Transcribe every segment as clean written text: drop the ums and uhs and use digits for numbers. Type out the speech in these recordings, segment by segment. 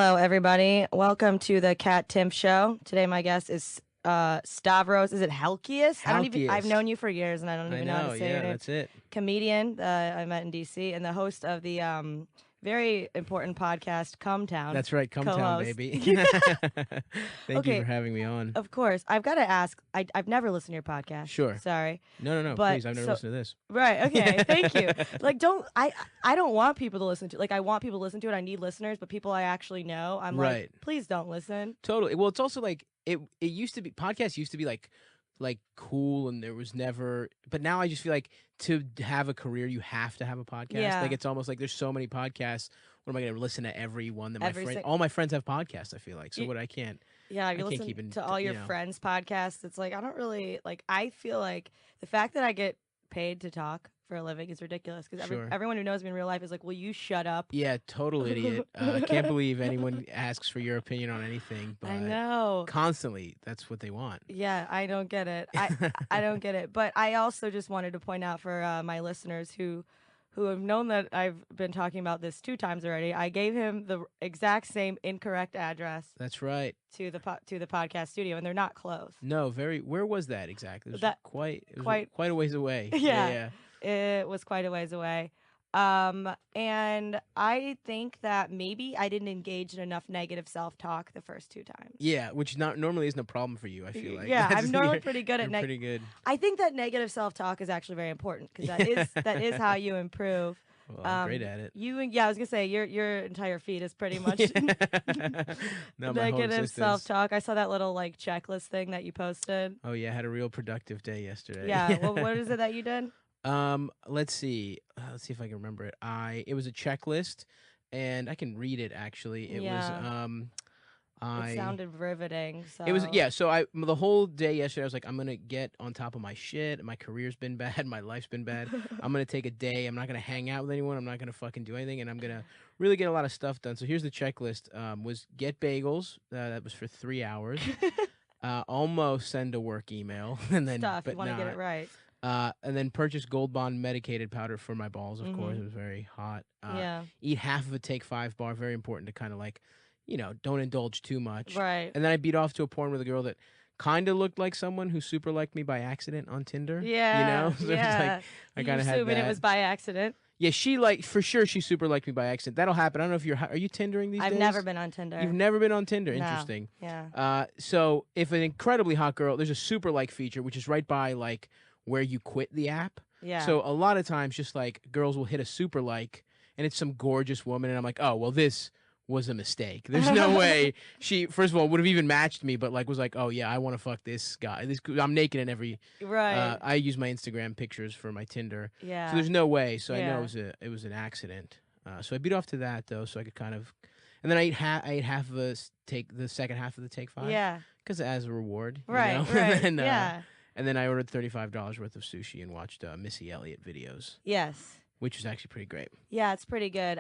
Hello, everybody. Welcome to the Kat Timpf Show. Today, my guest is Stavros. Is it Halkias? Halkias. I've known you for years, and I don't even know how to say your name. That's it. Comedian I met in DC, and the host of the very important podcast, Come Town. That's right, Come Town, Co-host. baby. Thank Okay. you for having me on. Of course. I've got to ask. I've never listened to your podcast. Sure. Sorry. No, But please, I've never listened to this. Right. Okay. Thank you. Like, I don't want people to listen to. Like, I want people to listen to it. I need listeners, but people I actually know, I'm Right. like, please don't listen. Totally. Well, it's also like it used to be, podcasts used to be like cool, and there was never, but now I just feel like to have a career you have to have a podcast. Yeah. Like, it's almost like there's so many podcasts. What am I going to listen to every one that Every all my friends have podcasts, I feel like. So You- I can't. Yeah, I you can't listen keep in- to all your you know. friends' podcasts. It's like I don't really like. I feel like the fact that I get paid to talk for a living is ridiculous because Sure. everyone who knows me in real life is like, "Will you shut up?" Yeah, total idiot. Can't believe anyone asks for your opinion on anything. But I know. constantly, that's what they want. Yeah, I don't get it. I don't get it. But I also just wanted to point out for my listeners who have known that I've been talking about this 2 times already. I gave him the exact same incorrect address That's right. to the podcast studio, and they're not close. No, very. Where was that exactly? It was That- quite quite- a ways away. Yeah. It was quite a ways away. And I think that maybe I didn't engage in enough negative self-talk the first 2 times. Yeah, which normally isn't a problem for you. I feel like. Yeah, That's- I'm normally you're- pretty good at you're pretty good. I think that negative self-talk is actually very important because that is how you improve. Well, I'm great at it. I was gonna say your entire feed is pretty much No, my whole negative existence. self-talk. I saw that little like checklist thing that you posted. Oh yeah, I had a real productive day yesterday. Yeah, well, what is it that you did? Let's see. Let's see if I can remember it. It was a checklist, and I can read it actually. It was It sounded riveting. So It was So the whole day yesterday I was like, I'm gonna get on top of my shit. My career's been bad. My life's been bad. I'm gonna take a day. I'm not gonna hang out with anyone. I'm not gonna fucking do anything, and I'm gonna really get a lot of stuff done. So here's the checklist: was get bagels. That was for 3 hours. Almost send a work email, and then stuff. but You want to get not. it right. And then purchase Gold Bond medicated powder for my balls. Of course, it was very hot. Yeah. Eat half of a Take 5 bar. Very important to kind of like, don't indulge too much. Right. And then I beat off to a porn with a girl that kind of looked like someone who super liked me by accident on Tinder. Yeah. So it was yeah. like, I kind of had assuming that. it was by accident. Yeah, for sure she super liked me by accident. That'll happen. I don't know if are you Tindering these days? I've never been on Tinder. You've never been on Tinder. No. Interesting. Yeah. So if an incredibly hot girl, there's a super like feature, which is right by like where you quit the app. Yeah. So a lot of times, just like girls will hit a super like, and it's some gorgeous woman, and I'm like, oh well, this was a mistake. There's no way she, first of all, would have even matched me, but like was like, oh yeah, I want to fuck this guy. I'm naked in every. Right. I use my Instagram pictures for my Tinder. Yeah. So there's no way. So I Yeah. know it was an accident. So I beat off to that though, so I could kind of, and then I ate half of the second half of the Take 5. Yeah. Because as a reward. Right. You know? Right. and, yeah. And then I ordered $35 worth of sushi and watched Missy Elliott videos, Yes. which was actually pretty great. Yeah, it's pretty good.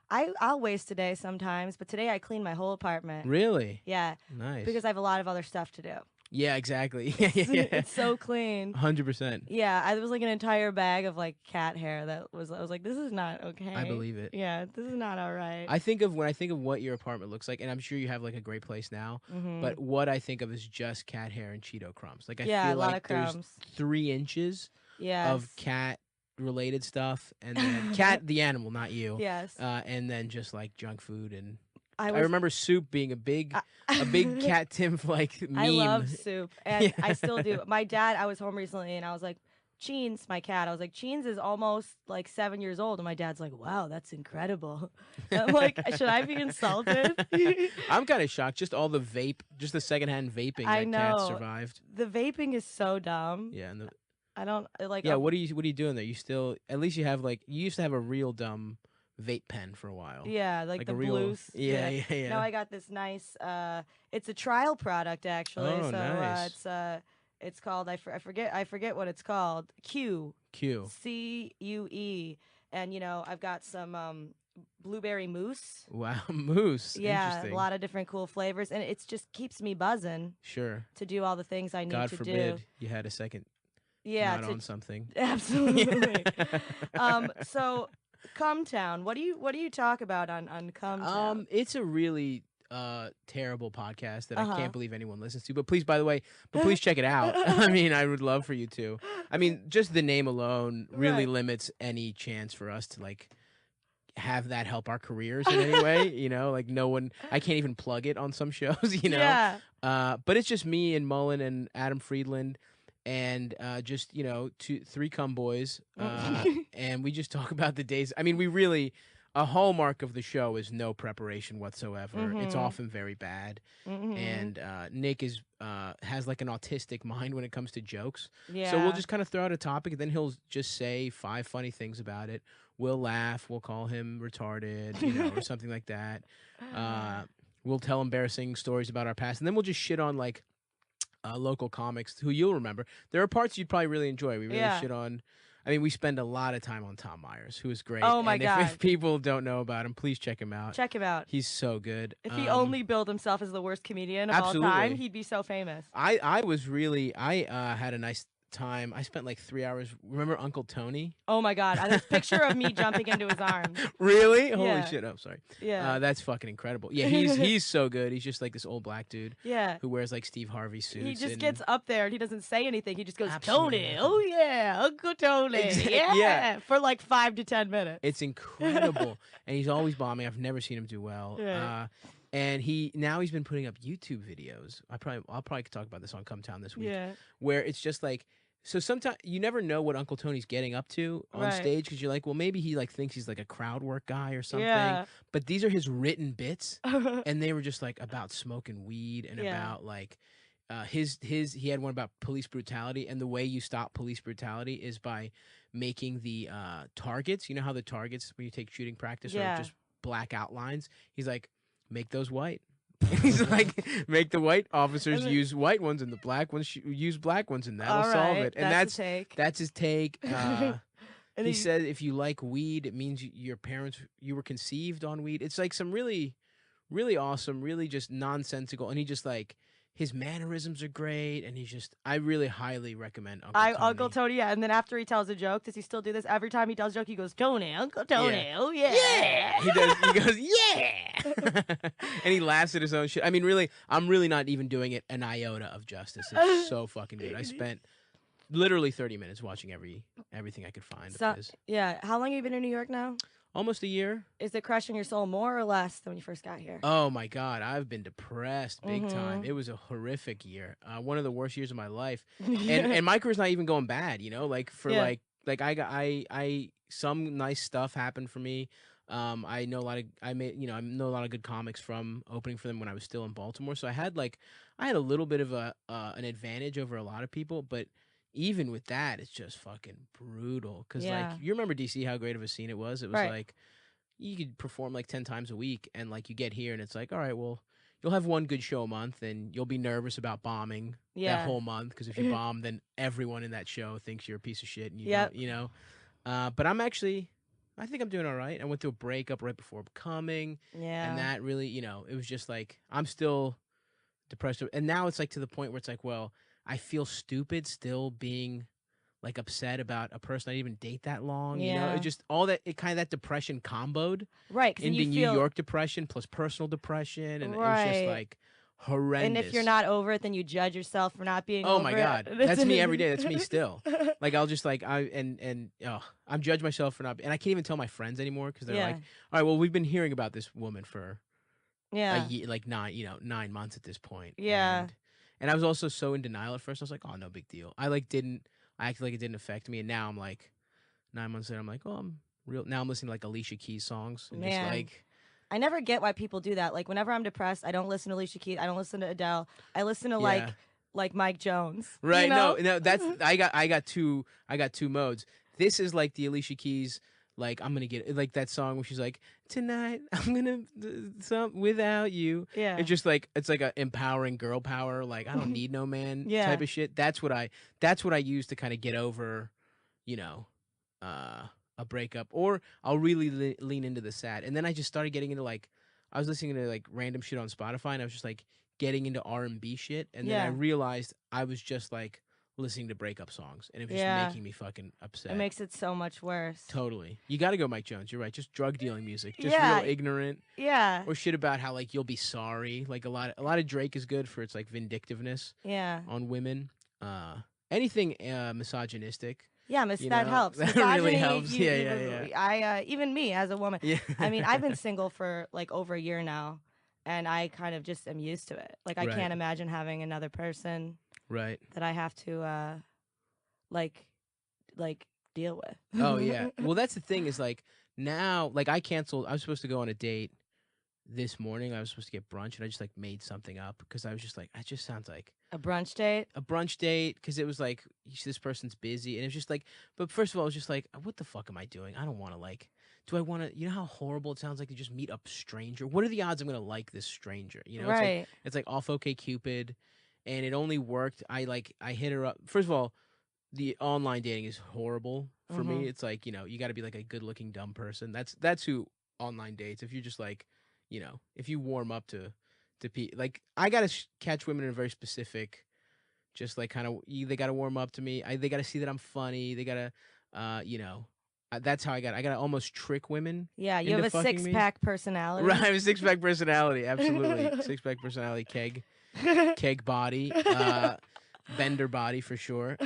I'll waste a day sometimes, but today I cleaned my whole apartment. Really? Yeah. Nice. Because I have a lot of other stuff to do. Yeah, exactly. yeah. It's so clean. 100%. Yeah, I was like an entire bag of like cat hair I was like, this is not okay. I believe it. Yeah, this is not all right. When I think of what your apartment looks like, and I'm sure you have like a great place now, Mhm. but what I think of is just cat hair and Cheeto crumbs. Like I Yeah, feel a lot like of there's crumbs. 3 inches Yes. of cat related stuff, and then cat the animal, not you. Yes. And then just like junk food, and I I remember soup being a big Kat Timpf like meme. I love soup, and Yeah. I still do. My dad, I was home recently, and I was like, Cheens, my cat. I was like, Cheens is almost like 7 years old, and my dad's like, wow, that's incredible. And I'm like, should I be insulted? I'm kind of shocked. Just all the just the secondhand vaping I that know. Kat survived. The vaping is so dumb. Yeah, and I don't like. yeah. What are you doing there? You still, at least you have like, you used to have a real dumb vape pen for a while. Yeah, like the a real, blues. Yeah. Now I got this nice. It's a trial product actually. Oh, so nice. it's called I forget what it's called. Q. CUE, and I've got some blueberry mousse. Wow, mousse. Yeah, Interesting. a lot of different cool flavors, and it just keeps me buzzing Sure. to do all the things I need God to forbid do. you had a second Yeah, not on something. absolutely. So Cumtown. What do you talk about on Cumtown? It's a really terrible podcast that I Uh-huh. can't believe anyone listens to. But please, by the way, please check it out. I mean, I would love for you to. I mean, just the name alone really Right. limits any chance for us to like have that help our careers in any way. You know, like no one. I can't even plug it on some shows. You know. Yeah. But it's just me and Mullen and Adam Friedland. And just three cum boys, and we just talk about the days. I mean, we really a hallmark of the show is no preparation whatsoever. It's often very bad, and Nick is has like an autistic mind when it comes to jokes. Yeah. So we'll just kind of throw out a topic, and then he'll just say 5 funny things about it. We'll laugh. We'll call him retarded, or something like that. We'll tell embarrassing stories about our past, and then we'll just shit on like local comics who you'll remember. There are parts you'd probably really enjoy. We really shit on. I mean, we spend a lot of time on Tom Myers, who is great. Oh my and God. If people don't know about him, please check him out. Check him out. He's so good. If he only billed himself as the worst comedian of all time, Absolutely. he'd be so famous. I was really had a nice time. I spent like 3 hours. Remember Uncle Tony? Oh my God. There's a picture of me jumping into his arms. Really? Holy Yeah. shit. Oh, sorry. Yeah. That's fucking incredible. Yeah, he's so good. He's just like this old black dude Yeah. who wears like Steve Harvey suits. He just and- gets up there and he doesn't say anything. He just goes, Absolutely Tony. nothing. Oh yeah, Uncle Tony. Exactly, yeah. For like 5 to 10 minutes. It's incredible. And he's always bombing. I've never seen him do well. Yeah. And he's been putting up YouTube videos. I'll probably talk about this on Come Town this week. Yeah. Where it's just like, so sometimes you never know what Uncle Tony's getting up to on Right. stage because you're like, well, maybe he like thinks he's like a crowd work guy or something. Yeah. But these are his written bits, and they were just like about smoking weed and Yeah. about like he had one about police brutality, and the way you stop police brutality is by making the targets. You know how the targets when you take shooting practice Yeah. are just black outlines. He's like, make those white. He's like, make the white officers And then- use white ones and the black ones use black ones, and that'll All solve right, it. And that's the take. that's his take. And He he- said if you like weed, it means your parents, you were conceived on weed. It's like some really, really awesome, really just nonsensical. And he just like, his mannerisms are great. And I really highly recommend Uncle Tony, yeah. And then after he tells a joke, does he still do this? Every time he tells a joke, he goes, Tony, Uncle Tony, Yeah. oh yeah. Yeah, he goes, yeah, and he laughs at his own shit. I mean, really, I'm really not even doing it an iota of justice. It's so fucking good. I spent literally 30 minutes watching everything I could find So, of his. yeah. How long have you been in New York now? Almost a year. Is it crushing your soul more or less than when you first got here? Oh my God, I've been depressed big time. Mhm. It was a horrific year. One of the worst years of my life. And my career's not even going bad, like for Yeah. like I some nice stuff happened for me. I know I know a lot of good comics from opening for them when I was still in Baltimore. So I had a little bit of an advantage over a lot of people, but even with that, it's just fucking brutal. Cause Yeah. you remember DC, how great of a scene it was. It was Right. like you could perform like 10 times a week, and like you get here and it's like, all right, well, you'll have one good show a month, and you'll be nervous about bombing Yeah. that whole month, because if you bomb, then everyone in that show thinks you're a piece of shit, and Yep. But I think I'm doing all right. I went through a breakup right before coming, Yeah. and that really, it was just like I'm still depressed, and now it's like to the point where it's like, well, I feel stupid still being like upset about a person I didn't even date that long. Yeah. It just all that it kind of that depression comboed Right. 'Cause then into you New feel, York depression plus personal depression, and it was Right. just like horrendous. and if you're not over it, then you judge yourself for not being oh over my it. God, that's me every day. That's me still. Like I'll just like I'm judge myself for not, and I can't even tell my friends anymore because they're Yeah. like, all right, well, we've been hearing about this woman for Yeah. a year, like 9 months at this point. Yeah. And I was also so in denial at first. I was like, oh, no big deal. I acted like it didn't affect me, and now I'm like 9 months later, I'm like, oh, I'm real. Now I'm listening to like Alicia Keys songs and just Man. like. I never get why people do that. Like whenever I'm depressed, I don't listen to Alicia Keys. I don't listen to Adele. I listen to Yeah. like Mike Jones. Right. You know? No, that's I got two modes. This is like the Alicia Keys, like I'm gonna get like that song where she's like, tonight I'm gonna some without you. Yeah. It's just like it's like a empowering girl power, like I don't need no man Yeah. type of shit. That's what I use to kind of get over, a breakup, or I'll really lean into the sad. And then I just started getting into like I was listening to like random shit on Spotify, and I was just like getting into R&B shit, and then I Yeah. realized I was just like listening to breakup songs, and it was just Yeah. making me fucking upset. It makes it so much worse. Totally. You got to go Mike Jones. You're right. Just drug dealing music. Just Yeah. real ignorant. Yeah. Or shit about how like you'll be sorry. Like a lot of Drake is good for its like vindictiveness Yeah. on women. Anything misogynistic. Yeah, that helps. That Misogyny, really helps. Yeah. I even me as a woman. Yeah. I mean, I've been single for like over a year now, and I kind of just am used to it. Like I Right. can't imagine having another person Right. that I have to like deal with. Oh yeah. Well, that's the thing is like now, like I canceled. I was supposed to go on a date this morning. I was supposed to get brunch, and I just like made something up because I was just like, it just sounds like A brunch date? a brunch date because it was like this person's busy, and it was just like. But first of all, I was just like, what the fuck am I doing? I don't want to like. Do I want to? You know how horrible it sounds like to just meet a stranger. What are the odds I'm gonna like this stranger? You know, Right. It's like off OkCupid, and it only worked. I hit her up. First of all, the online dating is horrible for me. It's like, you got to be like a good-looking dumb person. That's who online dates. If you're just like, if you warm up to like I got to catch women in a very specific, just like kind of they got to warm up to me. They got to see that I'm funny. They got to that's how I got to almost trick women. Yeah, you into have a fucking me. six-pack personality. Right, I have a six-pack personality. Absolutely. Six-pack personality, keg body. Bender body for sure.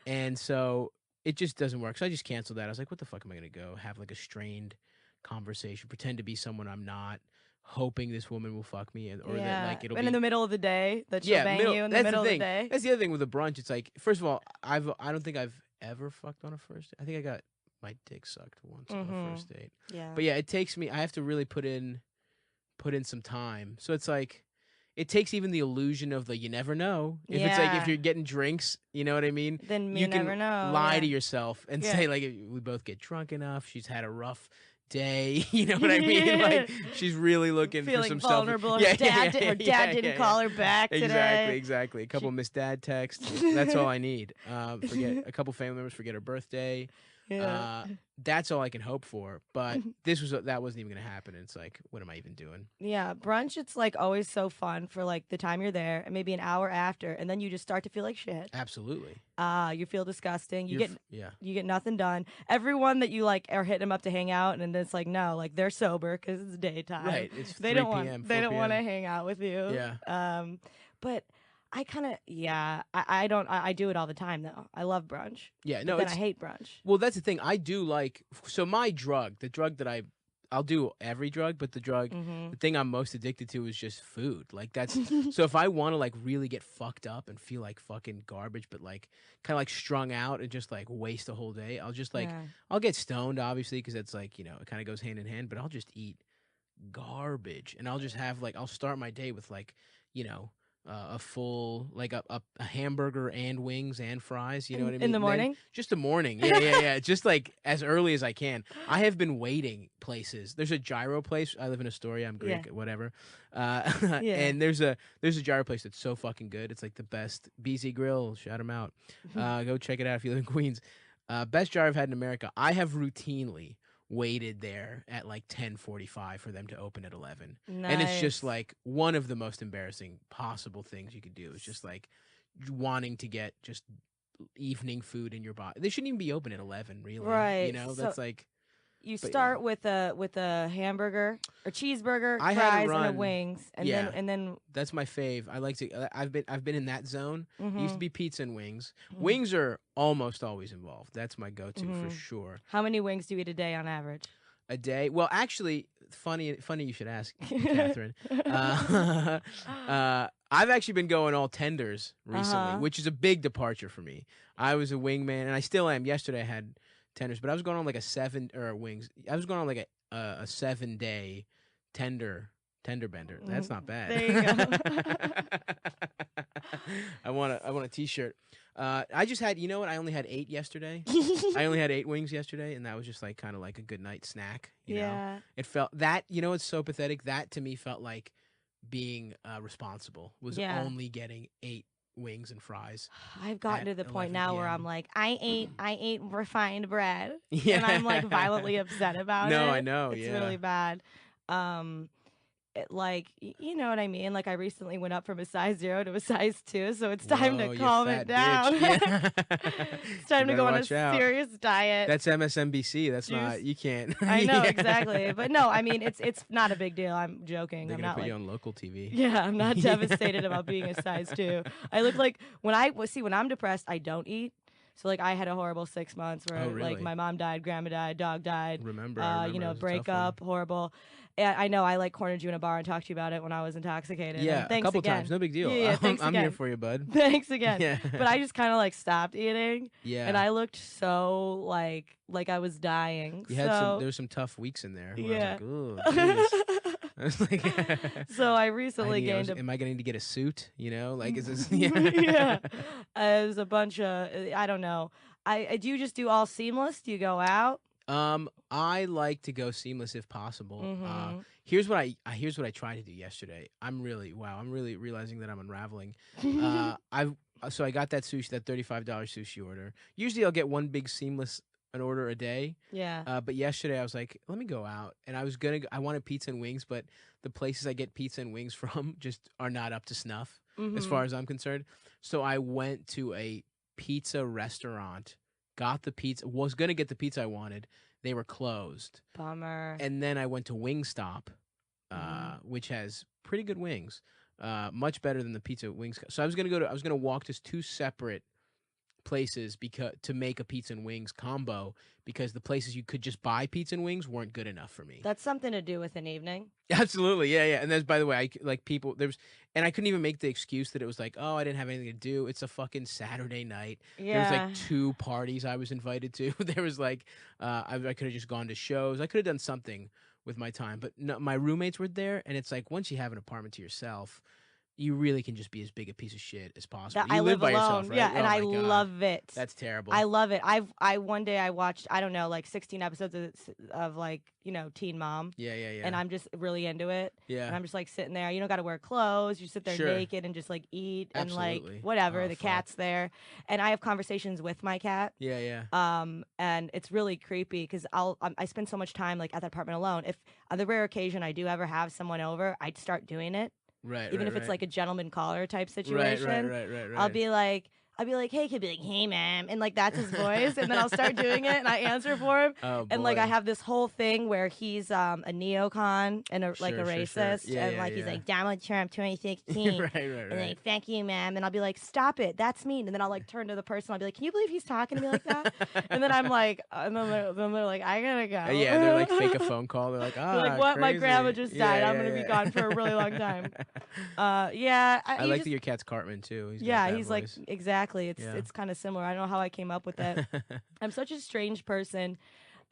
And so it just doesn't work. So I just canceled that. I was like, what the fuck am I going to go have like a strained conversation, pretend to be someone I'm not, hoping this woman will fuck me or that like it'll and be in the middle of the day that she'll bang you in the middle of the day. That's the other thing with a brunch. It's like, first of all, I don't think I've ever fucked on a first date. I think I got my dick sucked once on a first date. Yeah. But yeah, it takes me, I have to really put in some time. So it's like, it takes even the illusion of the you never know. It's like if you're getting drinks, you know what I mean? Then you never can know. lie to yourself and say like we both get drunk enough. She's had a rough day. You know what I mean? Like she's really looking feeling for some vulnerable. stuff. Her dad didn't call her back today. Exactly. A couple Miss Dad texts. That's all I need. Forget a couple family members. Forget her birthday. Yeah. That's all I can hope for. But that wasn't even gonna happen. And it's like, what am I even doing? Yeah, brunch. It's like always so fun for like the time you're there, and maybe an hour after, and then you just start to feel like shit. Absolutely. You feel disgusting. You get nothing done. Everyone that you like are hitting them up to hang out, and it's like no, like they're sober because it's daytime. Right. It's they 3 don't want p.m., they 4 don't want to p.m. hang out with you. Yeah. But I kind of I do it all the time though. I love brunch. Yeah, no, then I hate brunch. Well, that's the thing. I do like my drug, the drug that I'll do every drug, but the thing I'm most addicted to is just food. Like that's so if I want to like really get fucked up and feel like fucking garbage, but like kind of like strung out and just like waste a whole day, I'll just like I'll get stoned obviously because it's like it kind of goes hand in hand, but I'll just eat garbage and I'll just have like I'll start my day with like a full like a hamburger and wings and fries, you know what I mean? In the morning? Just the morning. Yeah. Just like as early as I can. I have been waiting places. There's a gyro place. I live in Astoria. I'm Greek, whatever. And there's a gyro place that's so fucking good. It's like the best. BZ Grill, shout them out. Go check it out if you live in Queens. Best gyro I've had in America. I have routinely waited there at like 10:45 for them to open at 11. Nice. And it's just like one of the most embarrassing possible things you could do. It's just like wanting to get just evening food in your body. They shouldn't even be open at 11, really. Right. That's like you start with a hamburger or cheeseburger, fries, and a wings, and then that's my fave. I like to. I've been in that zone. It used to be pizza and wings. Mm-hmm. Wings are almost always involved. That's my go-to for sure. How many wings do you eat a day on average? A day? Well, actually, funny you should ask, Catherine. I've actually been going all tenders recently, which is a big departure for me. I was a wingman, and I still am. Yesterday I had tenders, but I was going on like wings. I was going on like a 7-day tender bender. That's not bad. There you go. I want a t-shirt. I just had, you know what? I only had 8 yesterday. I only had 8 wings yesterday, and that was just like kind of like a good night snack. You know? It felt that, it's so pathetic. That to me felt like being responsible was only getting 8 wings and fries. I've gotten to the point now where I'm like, I ate refined bread, and I'm like violently upset about it. No, I know. It's really bad. like you know what I mean. Like I recently went up from a size 0 to a size 2, so it's time Whoa, to you calm it fat down. bitch. Yeah. It's time to You better go on a watch out. serious diet. That's MSNBC. That's Juice. not. You can't. I know Yeah. exactly, but no, I mean it's not a big deal. I'm joking. They're I'm gonna not put like you on local TV. yeah, I'm not Yeah. devastated about being a size 2. I look like when I'm depressed, I don't eat. So like I had a horrible 6 months where Oh, like really? my mom died, grandma died, dog died. I remember. It was a tough Breakup, one. horrible. And I know I like cornered you in a bar and talked to you about it when I was intoxicated. Yeah, and a thanks couple again. times. No big deal. Yeah, thanks I'm again. here for you, bud. Thanks again. Yeah. But I just kind of like stopped eating. Yeah. And I looked so like I was dying. You had there was some tough weeks in there. Where Yeah. I was like, ooh, I was like, so I recently gained am I going to get a suit? You know, like is this? yeah. Yeah. There's a bunch of I don't know. Do you just do all seamless? Do you go out? I like to go seamless if possible. Mm-hmm. Here's what I tried to do yesterday. I'm really realizing that I'm unraveling. So I got that sushi, that $35 sushi order. Usually I'll get one big seamless an order a day. Yeah. But yesterday I was like, let me go out, and I wanted pizza and wings, but the places I get pizza and wings from just are not up to snuff as far as I'm concerned. So I went to a pizza restaurant, got the pizza, was gonna get the pizza I wanted. They were closed. Bummer. And then I went to Wingstop, which has pretty good wings, much better than the pizza wings. So I was gonna walk to 2 separate places to make a pizza and wings combo, because the places you could just buy pizza and wings weren't good enough for me. That's something to do with an evening. Absolutely, yeah. And by the way, and I couldn't even make the excuse that it was like, oh, I didn't have anything to do. It's a fucking Saturday night. Yeah. There was like 2 parties I was invited to. There was like, I could have just gone to shows. I could have done something with my time, but no, my roommates were there, and it's like once you have an apartment to yourself, you really can just be as big a piece of shit as possible. You I live by alone. yourself, right? Yeah, Oh and I my God. love it. That's terrible. I love it. One day I watched, I don't know, like 16 episodes of like, Teen Mom. Yeah. And I'm just really into it. Yeah. And I'm just like sitting there. You don't got to wear clothes. You sit there Sure. naked and just like eat and Absolutely. like whatever. Oh, the fuck. cat's there, and I have conversations with my cat. Yeah. And it's really creepy because I spend so much time like at the apartment alone. If on the rare occasion I do ever have someone over, I'd start doing it. Right. Even if it's like a gentleman caller type situation. Right. I'll be like, hey, he'll be like, hey, ma'am. And like, that's his voice. And then I'll start doing it and I answer for him. Oh, and like, boy. I have this whole thing where he's a neocon and a Sure. racist. Yeah, and like, he's like, Donald Trump 2016. right. And like, thank you, ma'am. And I'll be like, stop it. That's mean. And then I'll like turn to the person. I'll be like, can you believe he's talking to me like that? And then I'm like, and then they're like, I gotta go. Yeah, they're like fake a phone call. They're like, They're like, what? My crazy. grandma just died. Yeah, I'm gonna be gone for a really long time. Yeah. I like that your cat's Cartman too. He's He's like voice. exactly. It's Yeah. it's kind of similar. I don't know how I came up with that. I'm such a strange person,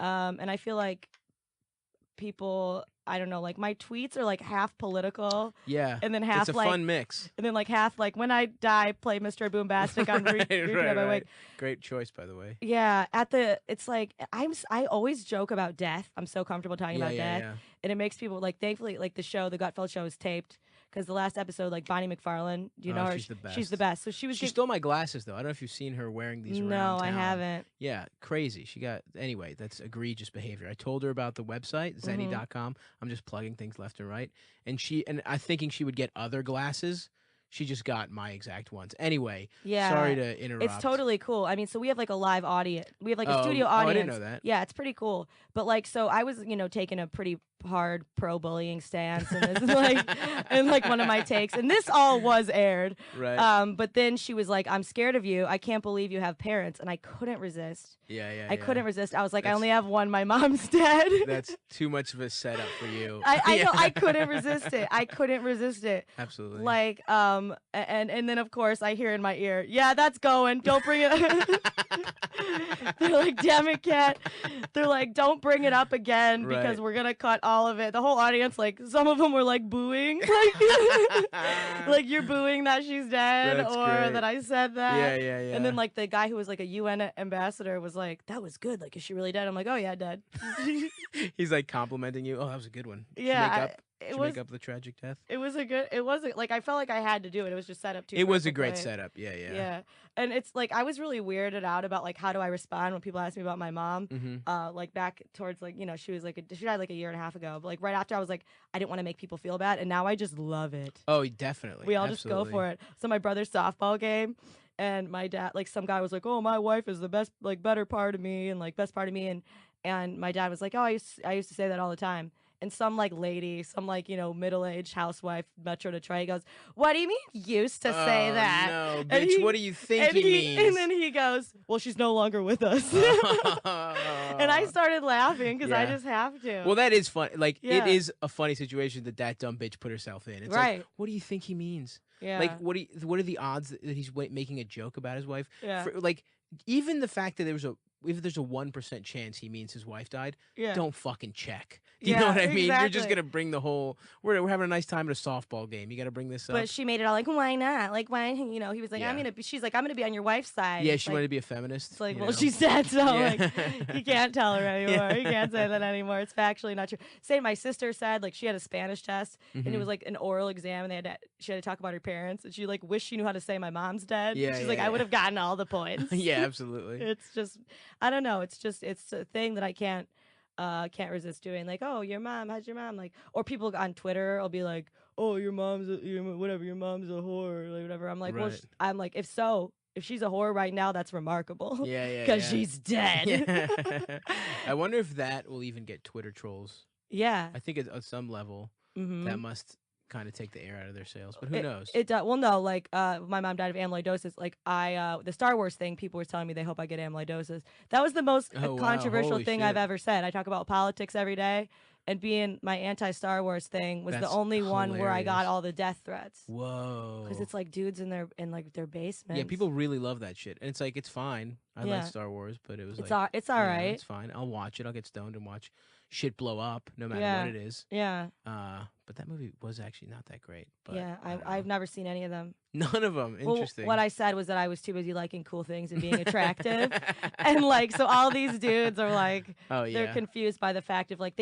and I feel like people. I don't know. Like my tweets are like half political. Yeah, and then half it's a like fun mix. And then like half like when I die, play Mr. Boombastic on right. Great choice, by the way. Yeah, it's like I always joke about death. I'm so comfortable talking about death, and it makes people like. Thankfully, like the Gutfeld show is taped. Because the last episode, like Bonnie McFarlane, do you know her? She's the best. She's the best. So she stole my glasses though. I don't know if you've seen her wearing these around No, town. I haven't. Yeah, crazy. Anyway, that's egregious behavior. I told her about the website, zenny.com. I'm just plugging things left and right. And I thinking she would get other glasses. She just got my exact ones. Anyway, sorry to interrupt. It's totally cool. I mean, so we have like a live audience. We have like a studio audience. I didn't know that. Yeah, it's pretty cool. But like, so I was, taking a pretty hard pro-bullying stance, and this is like, and like one of my takes, and this all was aired. Right. But then she was like, "I'm scared of you. I can't believe you have parents," and I couldn't resist. Yeah. I couldn't resist. I was like, I only have one. My mom's dead. That's too much of a setup for you. I know. I couldn't resist it. I couldn't resist it. Absolutely. Like, and then of course I hear in my ear, yeah, that's going. Don't bring it. They're like, damn it, Kat. They're like, don't bring it up again because we're gonna cut all of it. The whole audience, like, some of them were like booing, like you're booing that she's dead. That's or great. that I said that. Yeah. And then like the guy who was like a UN ambassador was like, that was good. Like, is she really dead? I'm like, oh yeah, dead. He's like complimenting you. Oh, that was a good one. Yeah. Makeup. it to was make up the tragic death. it was a good. It wasn't like I felt like I had to do it. It was just set up too. It was a perfectly. great setup. Yeah, yeah. Yeah, and it's like I was really weirded out about like how do I respond when people ask me about my mom. Like back towards like she was like she died like a year and a half ago. But like right after I was like I didn't want to make people feel bad, and now I just love it. Oh, definitely. We all just go for it. So my brother's softball game. And my dad, like some guy was like, "Oh, my wife is the best, like better part of me, and like best part of me." And my dad was like, "Oh, I used to say that all the time." And some like lady, some like middle-aged housewife, Metro Detroit goes, "What do you mean used to say that?" No, bitch. What do you think he means? And then he goes, "Well, she's no longer with us." And I started laughing because I just have to. Well, that is fun. Like it is a funny situation that dumb bitch put herself in. It's right. Like, what do you think he means? Yeah. Like, what are the odds that he's making a joke about his wife? Yeah. Like, even the fact that if there's a 1% chance he means his wife died, don't fucking check. Do you know what I mean? Exactly. You're just gonna bring the whole. We're having a nice time at a softball game. You got to bring this up. But she made it all like, why not? Like, why? He was like, she's like, I'm gonna be on your wife's side. Yeah, she wanted to be a feminist. It's like, well, she said so. Yeah. Like, you can't tell her anymore. You can't say that anymore. It's factually not true. Say my sister said like she had a Spanish test and it was like an oral exam and she had to talk about her parents and she like wished she knew how to say my mom's dead. Yeah, she's like, I would have gotten all the points. Yeah, absolutely. It's just, I don't know. It's a thing that I can't resist doing. Like, oh, your mom, how's your mom? Like, or people on Twitter will be like, oh, your mom's your mom's a whore, like whatever. I'm like, well, I'm like, if she's a whore right now, that's remarkable. Yeah. Because she's dead. Yeah. I wonder if that will even get Twitter trolls. Yeah. I think at some level that must kind of take the air out of their sails, but who knows? It does. Well, no, like my mom died of amyloidosis. Like the Star Wars thing, people were telling me they hope I get amyloidosis. That was the most controversial thing I've ever said. I talk about politics every day, and being my anti-Star Wars thing was the only one where I got all the death threats. Whoa! Because it's like dudes in their basements. Yeah, people really love that shit, and it's like it's fine. I like Star Wars, but it was it's all right. It's fine. I'll watch it. I'll get stoned and watch shit blow up, no matter what it is. Yeah. But that movie was actually not that great. But yeah, I've never seen any of them. None of them. Interesting. Well, what I said was that I was too busy liking cool things and being attractive, and like so all these dudes are like, they're confused by the fact of like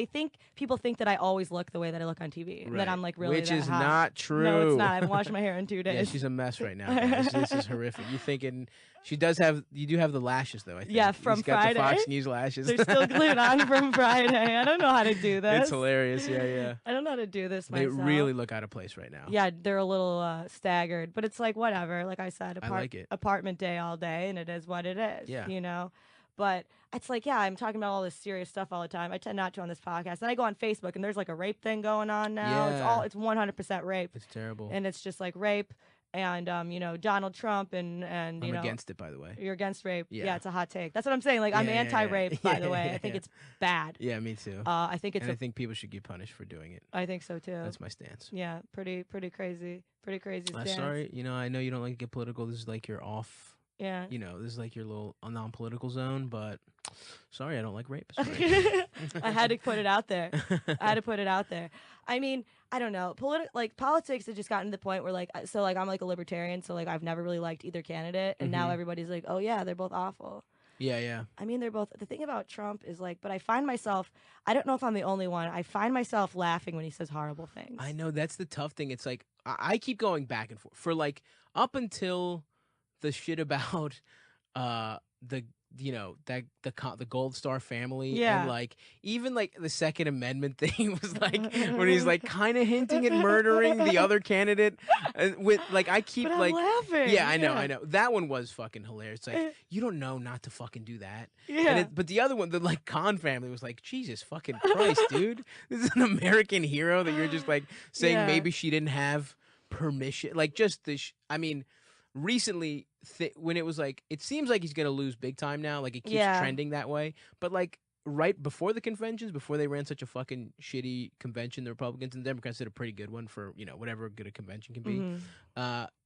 people think that I always look the way that I look on TV, and that I'm like really which is hot. not true. No, it's not. I haven't washed my hair in 2 days. Yeah, she's a mess right now. Guys. This is horrific. You thinking you do have the lashes though? I think. Yeah, from He's got Friday. The Fox News lashes. They're still glued on from Friday. I don't know how to do this. It's hilarious. Yeah. I don't know how to do this They myself. really look out of place right now. Yeah, they're a little staggered, but it's like whatever. Like I said, I like it. Apartment day all day, and it is what it is. Yeah. But it's like, I'm talking about all this serious stuff all the time. I tend not to on this podcast. Then I go on Facebook, and there's like a rape thing going on now. Yeah. It's 100% rape. It's terrible. And it's just like rape. And Donald Trump and I'm against it, by the way. You're against rape. Yeah. It's a hot take. That's what I'm saying. Like I'm anti-rape, by the way. I think it's bad. Yeah, me too. I think I think people should get punished for doing it. I think so too. That's my stance. Yeah, pretty crazy. Pretty crazy stance. Sorry, I know you don't like to get political. This is like your off. Yeah. This is like your little non-political zone, but sorry, I don't like rape. I had to put it out there. I mean, I don't know. Politics has just gotten to the point where I'm like a libertarian, so like I've never really liked either candidate, and now everybody's like, oh yeah, they're both awful. Yeah. I mean, they're both. The thing about Trump is but I find myself, I don't know if I'm the only one, I find myself laughing when he says horrible things. I know, that's the tough thing. It's like, I keep going back and forth. For like, up until the shit about the Gold Star family, and like even like the Second Amendment thing was like when he's like kind of hinting at murdering the other candidate with like I keep but like I'm laughing. Yeah, I know that one was fucking hilarious. It's like you don't know not to fucking do that. Yeah. But the other one, the like Khan family, was like, Jesus fucking Christ, dude, this is an American hero that you're just like saying maybe she didn't have permission, like just this. I mean. Recently, when it was like, it seems like he's gonna lose big time now. Like it keeps trending that way. But like right before the conventions, before they ran such a fucking shitty convention, the Republicans and Democrats did a pretty good one for whatever good a convention can be.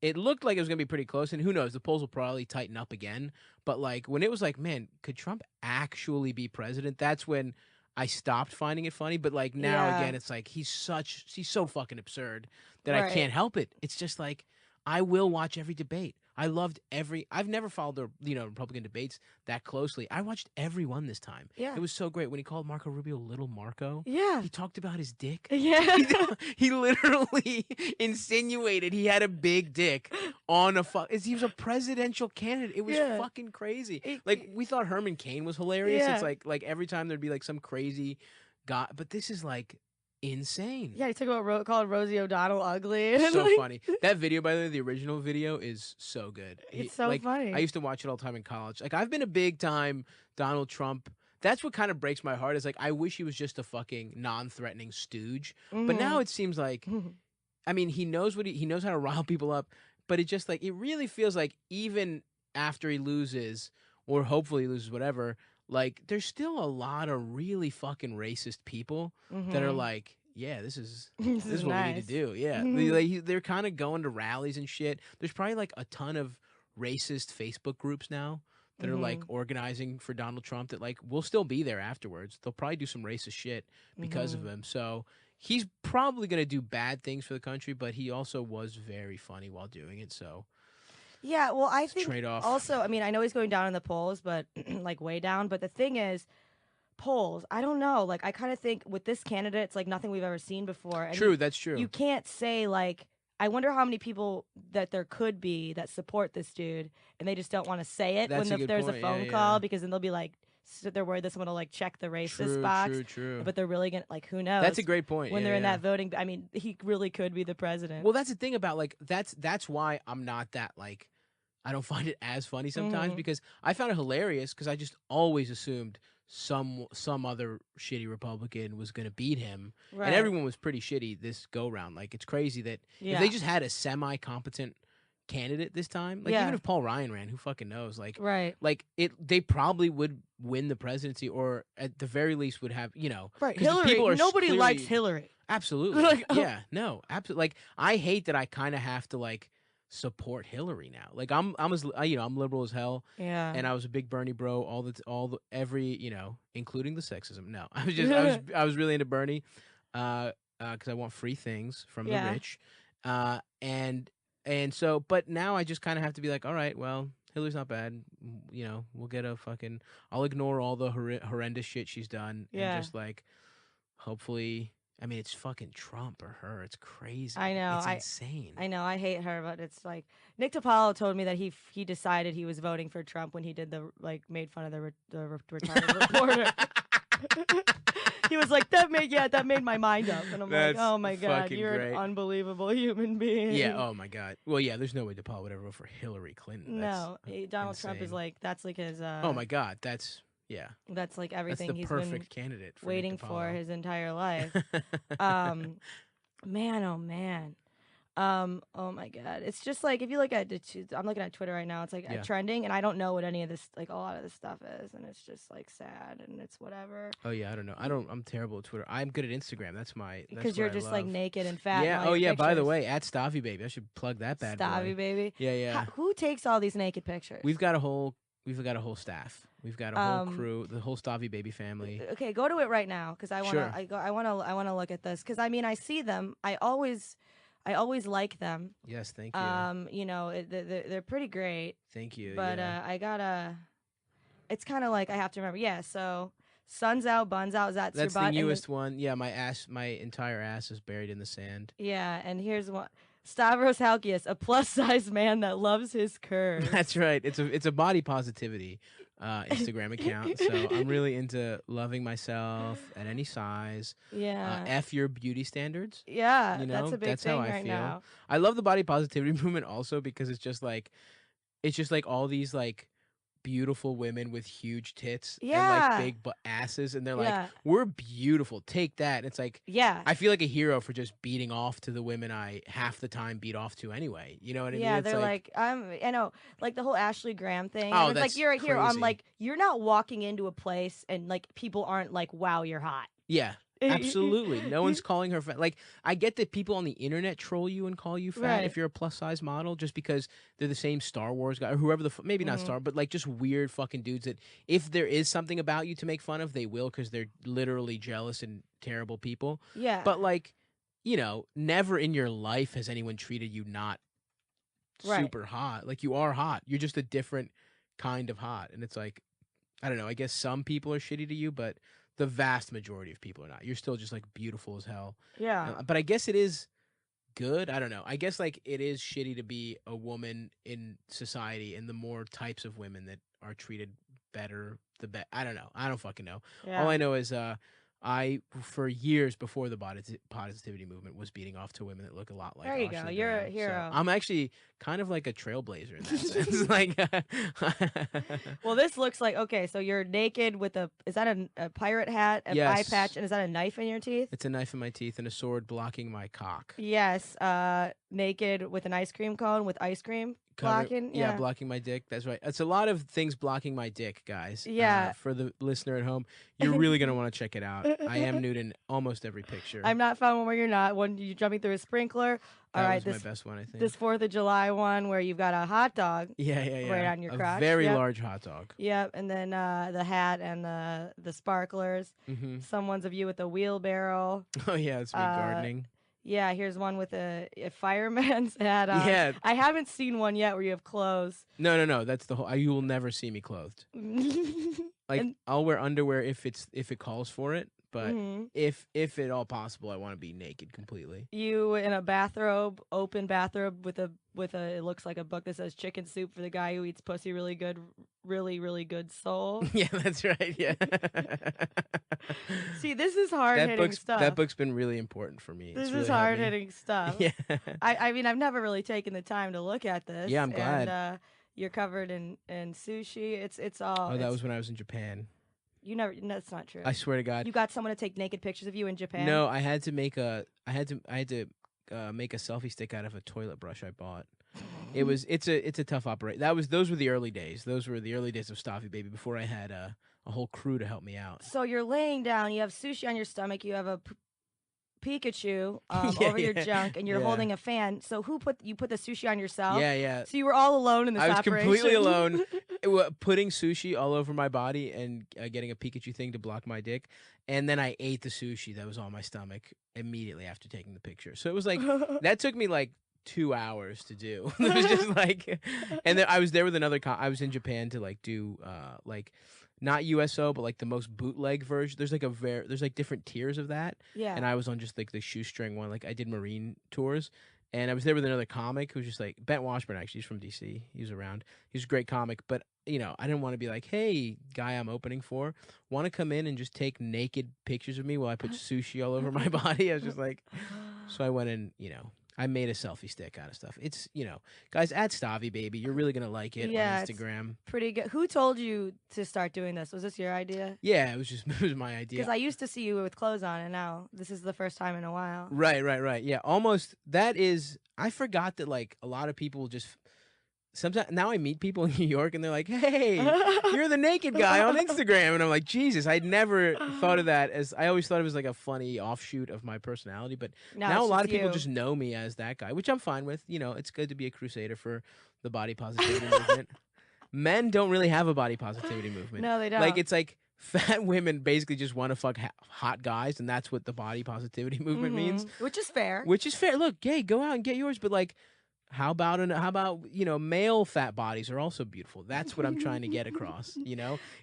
It looked like it was gonna be pretty close, and who knows? The polls will probably tighten up again. But like when it was like, man, could Trump actually be president? That's when I stopped finding it funny. But like now again, it's like he's so fucking absurd that I can't help it. It's just like. I will watch every debate. I loved I've never followed the Republican debates that closely. I watched every one this time. Yeah. It was so great when he called Marco Rubio Little Marco. Yeah. He talked about his dick. Yeah. He literally insinuated he had a big dick on he was a presidential candidate. It was fucking crazy. Like we thought Herman Cain was hilarious. Yeah. It's like every time there'd be like some crazy guy, but this is like insane. Yeah, he talked about called Rosie O'Donnell ugly. So funny. That video, by the way, the original video is so good. It's so funny. I used to watch it all the time in college. Like I've been a big time Donald Trump. That's what kind of breaks my heart. Is like I wish he was just a fucking non-threatening stooge. But now it seems like, I mean, he knows he knows how to rile people up. But it just like it really feels like even after he loses, or hopefully he loses, whatever. Like there's still a lot of really fucking racist people that are like, yeah, this is what we need to do. Yeah, they're kind of going to rallies and shit. There's probably like a ton of racist Facebook groups now that are like organizing for Donald Trump that like will still be there afterwards. They'll probably do some racist shit because of him. So he's probably gonna do bad things for the country, but he also was very funny while doing it. So. Yeah, well, I think trade-off. Also, I mean, I know he's going down in the polls, but like way down. But the thing is, polls, I don't know. Like, I kind of think with this candidate, it's like nothing we've ever seen before. And True, that's true. You can't say like, I wonder how many people that there could be that support this dude, and they just don't want to say it That's when there's point. a phone call because then they'll be like, they're worried that someone will like check the racist box. True. But they're really gonna like, who knows? That's a great point. When they're in that voting, I mean, he really could be the president. Well, that's the thing about like that's why I'm not that like. I don't find it as funny sometimes because I found it hilarious because I just always assumed some other shitty Republican was going to beat him. Right. And everyone was pretty shitty this go round. Like it's crazy that if they just had a semi-competent candidate this time, like even if Paul Ryan ran, who fucking knows? Like like they probably would win the presidency or at the very least would have, right. Hillary, nobody likes Hillary. Absolutely. Like, yeah, no, absolutely. Like I hate that I kind of have to like support Hillary now. Like I'm liberal as hell. Yeah. And I was a big Bernie bro every, including the sexism. No. I was really into Bernie cuz I want free things from the rich. And so but now I just kind of have to be like, all right, well, Hillary's not bad. We'll get I'll ignore all the horrendous shit she's done and just like hopefully I mean, it's fucking Trump or her. It's crazy. I know. It's insane. I know. I hate her, but it's like Nick DiPaolo told me that he decided he was voting for Trump when he did made fun of the retarded reporter. He was like, that made my mind up, and I'm like, oh my god, you're an unbelievable human being. Yeah. Oh my god. Well, yeah. There's no way DiPaolo would ever vote for Hillary Clinton. No, Donald Trump is like that's like his. Oh my god. That's. Yeah. That's like everything That's the he's perfect been candidate for waiting for his entire life. Man, oh man. Oh my god. It's just like if you look at I'm looking at Twitter right now, it's like trending and I don't know what any of this like a lot of this stuff is and it's just like sad and it's whatever. Oh yeah, I don't know. I'm terrible at Twitter. I'm good at Instagram. That's because you're just like naked and fat. Yeah. Oh yeah, pictures. By the way, at Stavy Baby. I should plug that bad boy. Stavy Baby. Yeah. Who takes all these naked pictures? We've got a whole staff. We've got a whole crew, the whole Stavy Baby family. Okay, go to it right now because I want to look at this because I mean I see them. I always like them. Yes, thank you. They're pretty great. Thank you. But I gotta. It's kind of like I have to remember. Yeah, so sun's out, buns out. That's your butt. That's the newest one. Yeah, my entire ass is buried in the sand. Yeah, and here's one. Stavros Halkias, a plus-size man that loves his curves. That's right. It's a body positivity Instagram account. So I'm really into loving myself at any size. Yeah. F your beauty standards. Yeah, that's a big thing how I right feel. now. I love the body positivity movement also because it's just like all these like beautiful women with huge tits and like big asses and they're like we're beautiful, take that. And it's like I feel like a hero for just beating off to the women I half the time beat off to anyway, you know what I mean? Yeah, it's they're like I know like the whole Ashley Graham thing. Oh, it's that's like you're a hero. I'm crazy. like you're not walking into a place and like people aren't like wow you're hot. Yeah, absolutely. No one's calling her fat. Like, I get that people on the internet troll you and call you fat if you're a plus size model, just because they're the same Star Wars guy or whoever maybe not Star, but like just weird fucking dudes that if there is something about you to make fun of, they will because they're literally jealous and terrible people. Yeah. But like, never in your life has anyone treated you not super hot. Like, you are hot. You're just a different kind of hot. And it's like, I don't know. I guess some people are shitty to you, but the vast majority of people are not. You're still just like beautiful as hell. Yeah. But I guess it is good. I don't know. I guess like it is shitty to be a woman in society, and the more types of women that are treated better, the better. I don't know. I don't fucking know. Yeah. All I know is I, for years before the positivity movement, was beating off to women that look a lot like There you Ashley go. You're a Graham. hero. So I'm actually kind of like a trailblazer in that sense. Like, well, this looks like, okay, so you're naked with is that a pirate hat, an eye Yes. patch, and is that a knife in your teeth? It's a knife in my teeth and a sword blocking my cock. Yes. Naked with an ice cream cone with ice cream blocking. Yeah, blocking my dick. That's right. It's a lot of things blocking my dick, guys. Yeah. For the listener at home, you're really going to want to check it out. I am nude in almost every picture. I'm not found one where you're not. One you jumping through a sprinkler. All right, was my best one, I think. This 4th of July one where you've got a hot dog. Yeah. Right on your crotch. A very large hot dog. Yep, and then the hat and the sparklers. Mm-hmm. Some ones of you with a wheelbarrow. Oh yeah, it's me gardening. Yeah, here's one with a fireman's hat on. Yeah. I haven't seen one yet where you have clothes. No. That's the whole. You will never see me clothed. Like, I'll wear underwear if it calls for it. But if at all possible, I want to be naked completely. You in a bathrobe, open bathrobe with a it looks like a book that says chicken soup for the guy who eats pussy really good, really good soul. Yeah, that's right. Yeah. See, this is hard hitting stuff. That book's been really important for me. This really is hard hitting stuff. Yeah. I mean, I've never really taken the time to look at this. Yeah, I'm glad. And you're covered in sushi. It's all. Oh, that was when I was in Japan. You never. No, that's not true. I swear to God. You got someone to take naked pictures of you in Japan? No, I had to make a selfie stick out of a toilet brush I bought. It's a tough operation. Those were the early days. Those were the early days of Staffy Baby before I had a whole crew to help me out. So you're laying down. You have sushi on your stomach. You have a Pikachu over your junk, and you're holding a fan. So who put the sushi on yourself? Yeah. So you were all alone in this operation. I was completely alone, putting sushi all over my body and getting a Pikachu thing to block my dick. And then I ate the sushi that was on my stomach immediately after taking the picture. So it was like, that took me like 2 hours to do. It was just like, and then I was there with another, I was in Japan to like do like, not USO, but like the most bootleg version. There's like different tiers of that. Yeah. And I was on just like the shoestring one. Like, I did marine tours, and I was there with another comic who was just like Bent Washburn. Actually, he's from DC. He was around. He's a great comic, but I didn't want to be like, hey, guy I'm opening for, want to come in and just take naked pictures of me while I put sushi all over my body? I was just like, so I went in, I made a selfie stick out of stuff. It's, guys, at Stavy Baby, you're really going to like it on Instagram. Pretty good. Who told you to start doing this? Was this your idea? Yeah, it was my idea. Because I used to see you with clothes on, and now this is the first time in a while. Right. Yeah, almost. I forgot that, like, a lot of people just... Sometimes now I meet people in New York and they're like, "Hey, you're the naked guy on Instagram," and I'm like, "Jesus, I'd never thought of that as. I always thought it was like a funny offshoot of my personality, but now a lot of people just know me as that guy, which I'm fine with. It's good to be a crusader for the body positivity movement. Men don't really have a body positivity movement. No, they don't. Like, it's like fat women basically just want to fuck hot guys, and that's what the body positivity movement means. Which is fair. Look, gay, go out and get yours, but like. How about male fat bodies are also beautiful. That's what I'm trying to get across.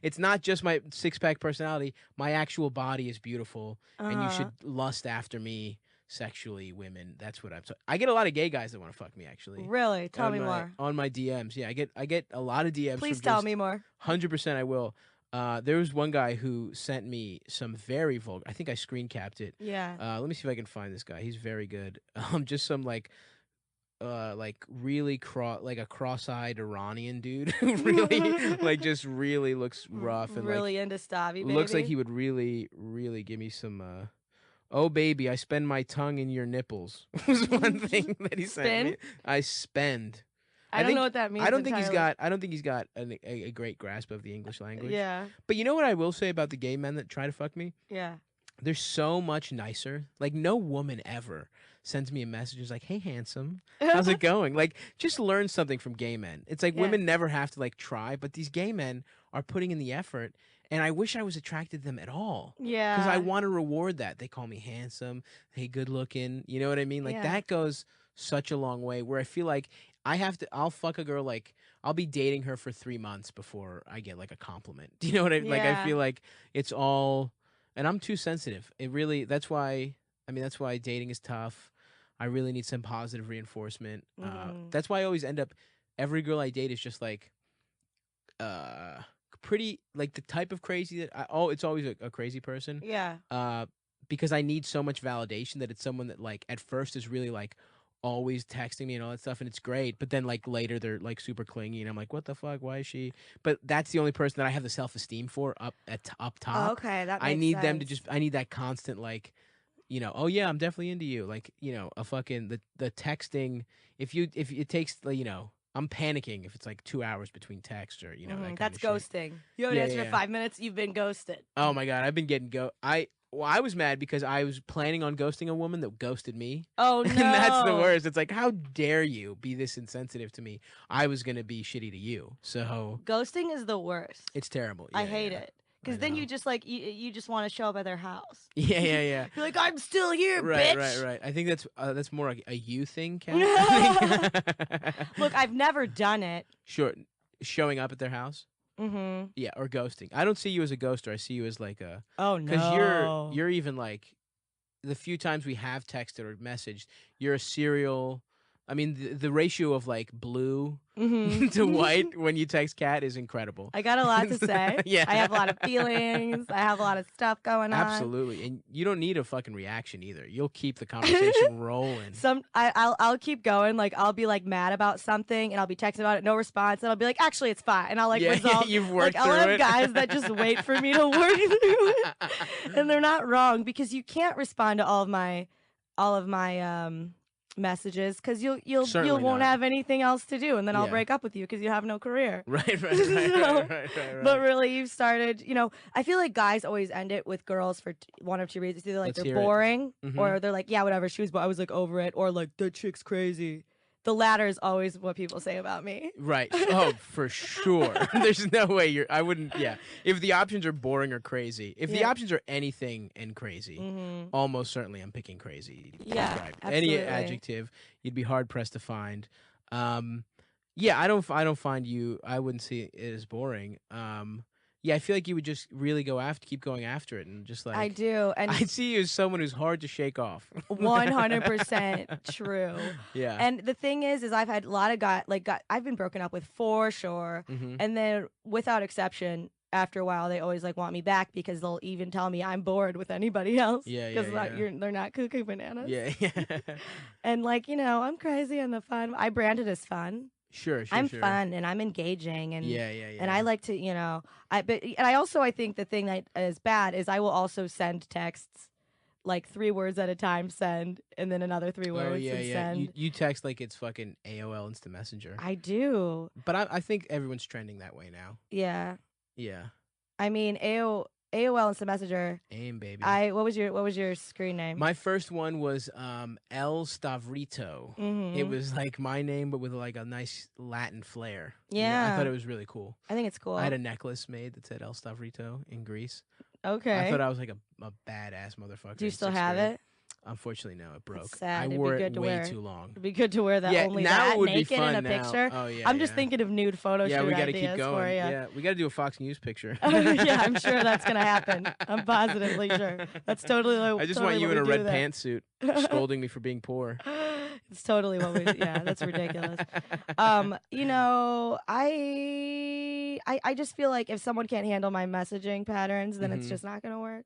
It's not just my 6-pack personality. My actual body is beautiful, and you should lust after me sexually, women. That's what I get a lot of gay guys that want to fuck me, actually. Really? Tell me more. On my DMs, yeah, I get a lot of DMs. Please tell me more. 100%, I will. There was one guy who sent me some very vulgar. I think I screen capped it. Yeah. Let me see if I can find this guy. He's very good. Just some really like a cross-eyed Iranian dude who really just really looks rough and really into Stavy Baby. Looks like he would really give me some oh baby, I spend my tongue in your nipples was one thing that he sent me. I spend. I don't know what that means. I don't think he's got a great grasp of the English language. Yeah. But you know what I will say about the gay men that try to fuck me? Yeah. They're so much nicer. Like, no woman ever sends me a message and is like, "Hey, handsome, how's it going?" Like, just learn something from gay men. It's like women never have to like try, but these gay men are putting in the effort, and I wish I was attracted to them at all. Yeah. Because I want to reward that. They call me handsome, hey, good looking. You know what I mean? Like, that goes such a long way, where I feel like I'll fuck a girl, like, I'll be dating her for 3 months before I get like a compliment. Do you know what like, I Yeah. feel like it's all, and I'm too sensitive. It really, that's why, I mean, that's why dating is tough. I really need some positive reinforcement. That's why I always end up, every girl I date is just like, uh, pretty, like the type of crazy that it's always a crazy person. Yeah. Because I need so much validation that it's someone that, like, at first is really like always texting me and all that stuff, and it's great, but then like later they're like super clingy and I'm like, what the fuck, why is she? But that's the only person that I have the self-esteem for up top. Okay, that I makes need them to sense. just, I need that constant, like, oh yeah, I'm definitely into you, like, a fucking, the texting, if it takes, like, I'm panicking if it's like 2 hours between texts, or that kind That's of shit. ghosting. You haven't Yeah, answered yeah. in 5 minutes, you've been ghosted. Oh my god, I've been getting I was mad because I was planning on ghosting a woman that ghosted me. Oh no. And that's the worst. It's like, how dare you be this insensitive to me? I was gonna be shitty to you. So Ghosting is the worst. it's terrible. I Yeah, hate yeah. it. Because I then know. you just like you just want to show up at their house. Yeah, yeah, yeah. You're like, I'm still here, Right, bitch. right. I think that's more like a you thing, Kat. I think. Look, I've never done it. Sure, showing up at their house. Mm-hmm. Yeah, or ghosting. I don't see you as a ghoster. I see you as like a, Oh because no. you're even like, the few times we have texted or messaged, you're a serial. I mean, the ratio of like blue to white when you text Kat is incredible. I got a lot to say. Yeah. I have a lot of feelings. I have a lot of stuff going on. Absolutely, and you don't need a fucking reaction either. You'll keep the conversation rolling. I'll keep going. Like I'll be like mad about something and I'll be texting about it, no response, and I'll be like, actually, it's fine, and I'll like resolve. You've worked like through I'll have it. guys that just wait for me to work through it, and they're not wrong because you can't respond to all of my messages because you Certainly won't not. have anything else to do, and then I'll Yeah. break up with you because you have no career. Right. So, Right. But really, you've started. I feel like guys always end it with girls for one of two reasons: either like Let's they're hear it. boring, Mhm. or they're like, yeah, whatever, she was, but I was like over it, or like that chick's crazy. The latter is always what people say about me. Right. Oh, for sure. There's no way I wouldn't. Yeah. If the options are boring or crazy, if the Yeah. options are anything and crazy, almost certainly I'm picking crazy. to Yeah, describe it. absolutely. Any adjective, you'd be hard pressed to find. Yeah, I don't find you. I wouldn't see it as boring. Yeah, I feel like you would just really keep going after it, and just like, I do, and I see you as someone who's hard to shake off. 100% true. Yeah. And the thing is I've had a lot of I've been broken up with for sure, Mhm. and then without exception, after a while, they always like want me back because they'll even tell me I'm bored with anybody else. Yeah, Because yeah. they're not cuckoo bananas. Yeah. And like I'm crazy and the fun. I brand it as fun. Sure. I'm fun and I'm engaging and Yeah. and I like to I think the thing that is bad is I will also send texts like 3 words at a time, send, and then another 3 words Oh yeah, and yeah. send. You text like it's fucking AOL Instant Messenger. I do. But I think everyone's trending that way now. Yeah. Yeah. I mean AOL Instant Messenger. Aim, baby. What was your screen name? My first one was El Stavrito. Mhm. It was like my name, but with like a nice Latin flair. Yeah. I thought it was really cool. I think it's cool. I had a necklace made that said El Stavrito in Greece. Okay. I thought I was like a badass motherfucker. Do you in still 6th have grade. it? Unfortunately, no, it broke. sad. I It'd be wore good it to way wear. too long. It'd be good to wear that Yeah, only now that it would be naked in a fun now. picture. Oh, yeah, I'm just yeah. thinking of nude photo Yeah, shoot we got to ideas keep going. for you. Yeah, we got to do a Fox News picture. Yeah, I'm sure that's gonna happen. I'm positively sure. That's totally. I just totally want you what in a we do red there. pantsuit, scolding me for being poor. It's totally what we. Yeah, that's ridiculous. I just feel like if someone can't handle my messaging patterns, then it's Mhm. just not gonna work.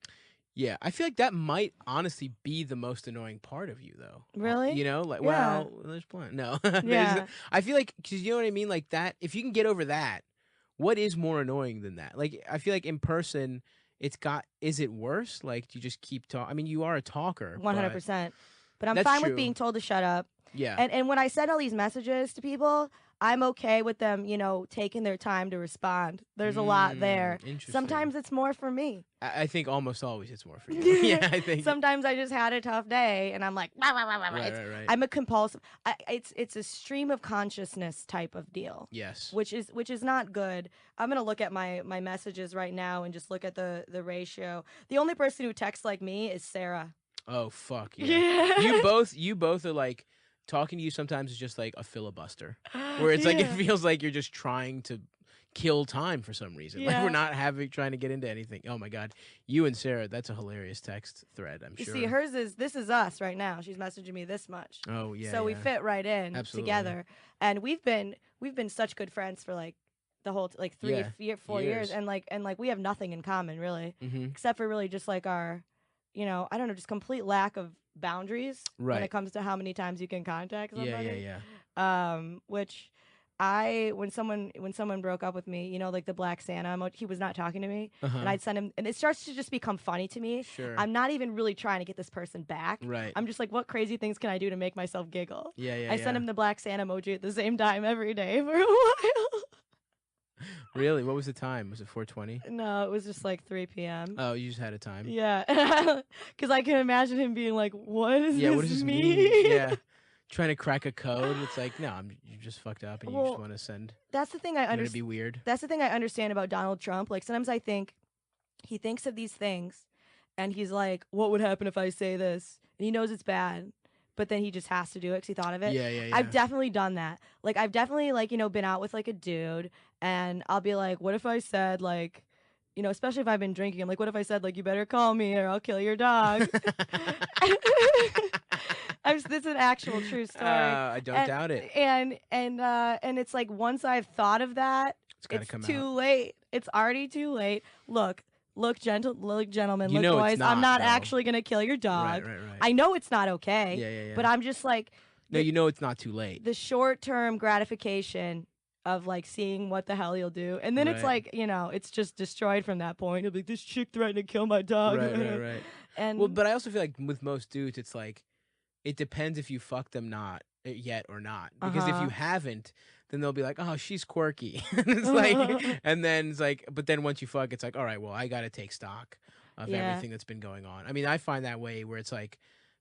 Yeah, I feel like that might honestly be the most annoying part of you, though. Really? Like, Yeah. well, there's plenty. No, Yeah. I feel like, because you know what I mean, like that. If you can get over that, what is more annoying than that? Like, I feel like in person, is it worse? Like, do you just keep talking? I mean, you are a talker. 100%. But I'm That's fine true. with being told to shut up. Yeah. And when I send all these messages to people, I'm okay with them, taking their time to respond. There's a lot there. Interesting. Sometimes it's more for me. I think almost always it's more for you. Yeah, I think. Sometimes I just had a tough day, and I'm like, "Rah, rah, rah, rah, rah." Right. I'm a compulsive. It's a stream of consciousness type of deal. Yes. Which is not good. I'm gonna look at my messages right now and just look at the ratio. The only person who texts like me is Sarah. Oh fuck yeah. You both are like talking to you sometimes is just like a filibuster, where it's like it feels like you're just trying to kill time for some reason. Like we're not trying to get into anything. Oh my God, you and Sarah, that's a hilarious text thread. I'm sure. You see, hers is this is us right now. She's messaging me this much. Oh yeah. So we fit right in together, and we've been such good friends for like the whole like 4 years, and like we have nothing in common really, except for really just like our, you know, I don't know, just complete lack of boundaries when it comes to how many times you can contact somebody. Which when someone broke up with me, you know, like the Black Santa emoji, he was not talking to me, and I'd send him, and it starts to just become funny to me. I'm not even really trying to get this person back. I'm just like, what crazy things can I do to make myself giggle? I send him the Black Santa emoji at the same time every day for a while. Really? What was the time? Was it 4:20? No, it was just like 3 p.m. Oh, you just had a time. Yeah, because I can imagine him being like, "What does this mean?" Yeah, trying to crack a code. It's like, no, you just fucked up, and you just want to send. That's the thing I understand. It'd be weird. That's the thing I understand about Donald Trump. Like sometimes I think he thinks of these things, and he's like, "What would happen if I say this?" And he knows it's bad, but then he just has to do it because he thought of it. Yeah. I've definitely done that. Like I've definitely like, you know, been out with like a dude, and I'll be like, what if I said like, you know, especially if I've been drinking, I'm like, what if I said like, you better call me or I'll kill your dog. This is an actual true story. I don't doubt it. And it's like once I've thought of that, it's too late. It's already too late. Look, gentlemen, you look, boys. I'm not though. Actually gonna kill your dog. Right. I know it's not okay. Yeah. But I'm just like, no, you know it's not too late. The short-term gratification of like seeing what the hell he'll do, and then it's like, you know, it's just destroyed from that point. He'll be like, this chick threatened to kill my dog. Right. And well, but I also feel like with most dudes, it's like it depends if you fucked them not yet or not. Because if you haven't, then they'll be like, oh, she's quirky. It's like, and then it's like, but then once you fuck, it's like, all right, well, I got to take stock of everything that's been going on. I mean, I find that way where it's like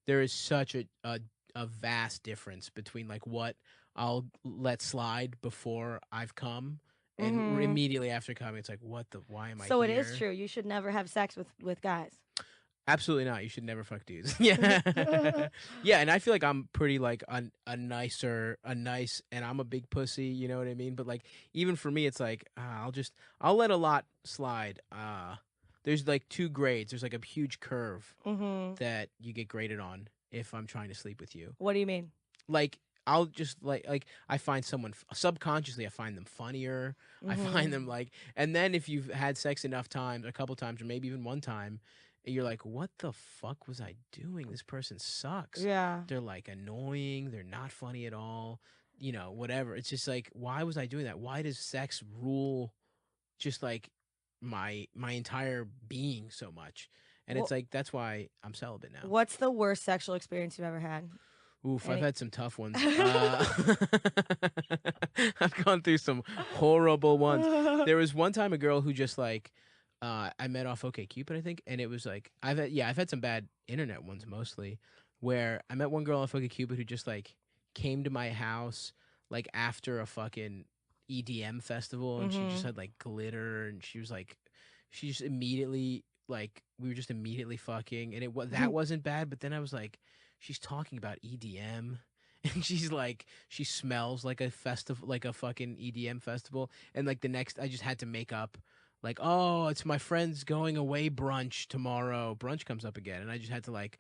there is such a vast difference between like what I'll let slide before I've come and immediately after coming, it's like, why am I here? So it is true. You should never have sex with guys. Absolutely not. You should never fuck dudes. Yeah. Yeah, and I feel like I'm pretty like a nice, and I'm a big pussy, you know what I mean? But like even for me, it's like I'll let a lot slide. There's like 2 grades. There's like a huge curve that you get graded on if I'm trying to sleep with you. What do you mean? Like I'll just like I find someone subconsciously, I find them funnier. I find them like, and then if you've had sex enough times, a couple times, or maybe even one time, you're like, what the fuck was I doing? This person sucks. Yeah. They're like annoying. They're not funny at all. You know, whatever. It's just like, why was I doing that? Why does sex rule just like my entire being so much? And it's like, that's why I'm celibate now. What's the worst sexual experience you've ever had? Oof, I've had some tough ones. I've gone through some horrible ones. There was one time a girl who just like, I met off OkCupid, I think, and it was like I've had some bad internet ones mostly, where I met one girl off OkCupid who just like came to my house like after a fucking EDM festival, and she just had like glitter, and she just immediately like we were just immediately fucking, and that wasn't bad, but then I was like, she's talking about EDM. And she's like, she smells like a festival, like a fucking EDM festival, and like the next, I just had to make up. Like, oh, it's my friend's going away brunch tomorrow. Brunch comes up again, and I just had to like,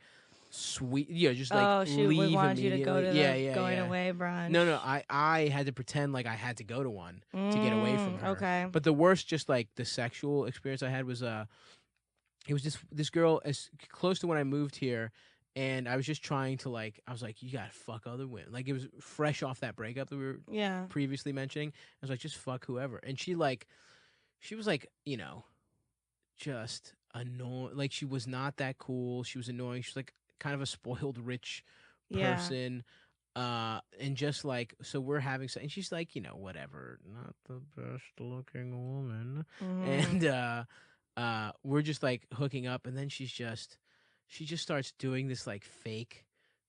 just like leave we wanted you to go to the going away brunch. No, I had to pretend like I had to go to one to get away from her. Okay. But the worst, just like the sexual experience I had was it was this girl as close to when I moved here, and I was just trying to like, I was like, you gotta fuck other women. Like it was fresh off that breakup that we were previously mentioning. I was like, just fuck whoever, and she was like, you know, just annoying. Like she was not that cool. She was annoying. She was like kind of a spoiled rich person. And just like, so we're having sex, and she's like, you know, whatever, not the best looking woman. And we're just like hooking up, and then she just starts doing this like fake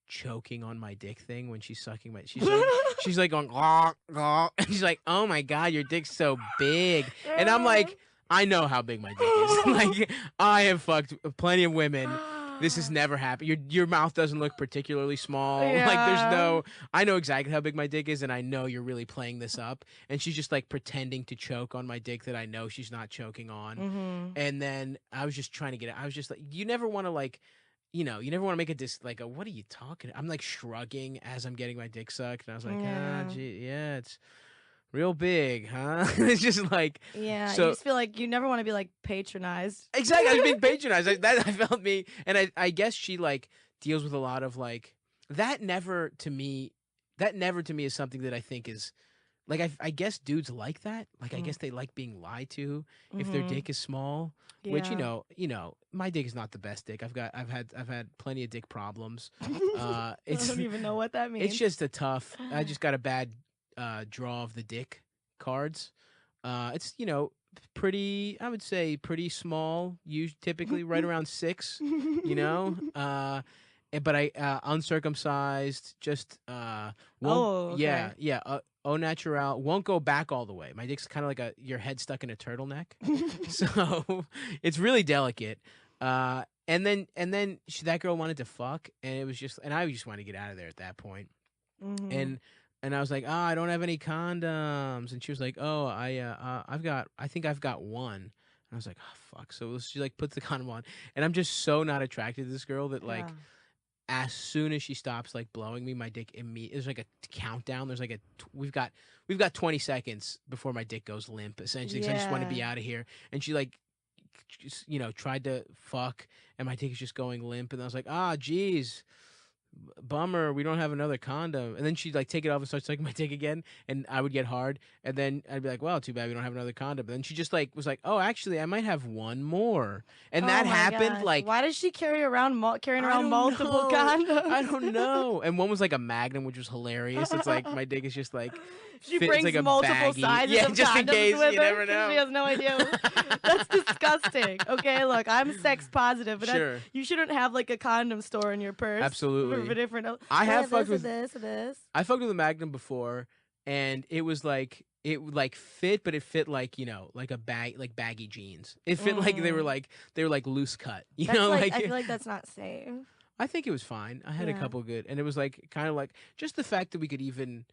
choking on my dick thing when she's sucking my she's like going and she's like, oh my god, your dick's so big, and I'm like, I know how big my dick is. Like I have fucked plenty of women, This has never happened. Your mouth doesn't look particularly small. Like there's Yeah. no. I know exactly how big my dick is, and I know you're really playing this up. And she's just like pretending to choke on my dick that I know she's not choking on. Mhm. And then I was just trying to get it. I was just like, you never want to like. You never want to make like a what are you talking? I'm like shrugging as I'm getting my dick sucked, and I was like, Yeah. gee, yeah, it's real big, huh? It's just like, Yeah, you so just feel like you never want to be like patronized. exactly. I was being patronized. I felt me, and I guess she like deals with a lot of like that. Never to me, that never to me is something that I think is like I guess dudes like that. Like I guess Mhm. they like being lied to if their Mhm. dick is small. Which Yeah. my dick is not the best dick. I've had plenty of dick problems. I It's don't even know what that it's means. just a tough. I just got a bad draw of the dick cards. It's pretty. I would say pretty small. Typically right around 6. You know. But I uncircumcised. Just won't. Oh, okay. Yeah. Au natural won't go back all the way. My dick's kind of like your head stuck in a turtleneck, so it's really delicate. That girl wanted to fuck, and it was just, and I just wanted to get out of there at that point. Mhm. And I was like, I don't have any condoms, and she was like, oh, I think I've got one. And I was like, oh fuck. So she like puts the condom on, and I'm just so not attracted to this girl that like Yeah. as soon as she stops like blowing me, my dick immediately. There's like a countdown. There's like we've got 20 seconds before my dick goes limp. Essentially, 'cause I just want to be Yeah. out of here. And she like, just, tried to fuck, and my dick is just going limp. And I was like, geez, bummer, we don't have another condom. And then she'd like take it off and start sucking my dick again, and I would get hard, and then I'd be like, well, too bad we don't have another condom. And then she just like was like, oh, actually I might have one more. And Oh that my happened gosh. like Why does she carrying I around don't multiple know. condoms? I don't know. And one was like a magnum, which was hilarious. It's like my dick is just like She it's brings like a multiple baggie. sizes Yeah, of just in condoms case, with you her never because she know. has no idea. That's disgusting. Okay, look, I'm sex positive, but Sure. you shouldn't have like a condom store in your purse. Absolutely. For different. I have fucked this, with this, this. I fucked with a magnum before, and it was like it would like fit, but it fit like like a bag, like baggy jeans. It fit like Mm. they were like loose cut. That's like I like feel like that's not safe. I think it was fine. I had a Yeah. couple good, and it was like kind of like just the fact that we could even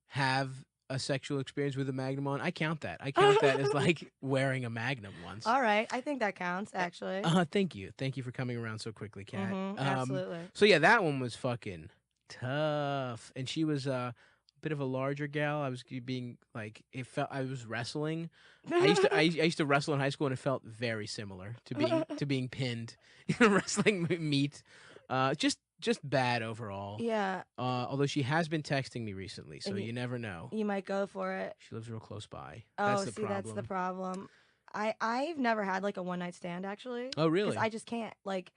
have a sexual experience with a magnum on. I count that. I count that as like wearing a magnum once. All right, I think that counts actually. Thank you for coming around so quickly, Kat. Absolutely. So yeah, that one was fucking tough, and she was a bit of a larger gal. I was being like, it felt I was wrestling. I used to wrestle in high school, and it felt very similar to being pinned in a wrestling meet. Just bad overall. Yeah, Although she has been texting me recently, so and you never know. you might go for it. She lives real close by. Oh, That's the see, problem. that's the problem. I've never had like a one night stand actually. Oh, Because really? I just can't like,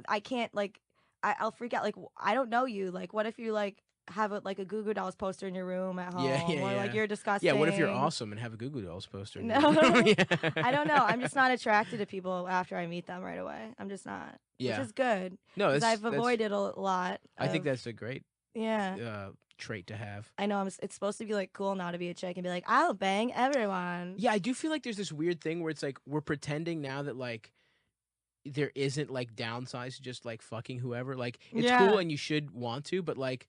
I can't like, I'll freak out. Like I don't know you. Like what if you like have like a Goo Goo Dolls poster in your room at home, Yeah, or like yeah. you're disgusting. Yeah, what if you're awesome and have a Goo Goo Dolls poster? In your No, room? Yeah. I don't know. I'm just not attracted to people after I meet them right away. I'm just not, Yeah. which is good No, because I've that's avoided a lot. I think of- that's a great yeah. trait to have. I know it's supposed to be like cool now to be a chick and be like, I'll bang everyone. Yeah, I do feel like there's this weird thing where it's like we're pretending now that like there isn't like downsides to just like fucking whoever. Like it's Yeah. cool and you should want to, but like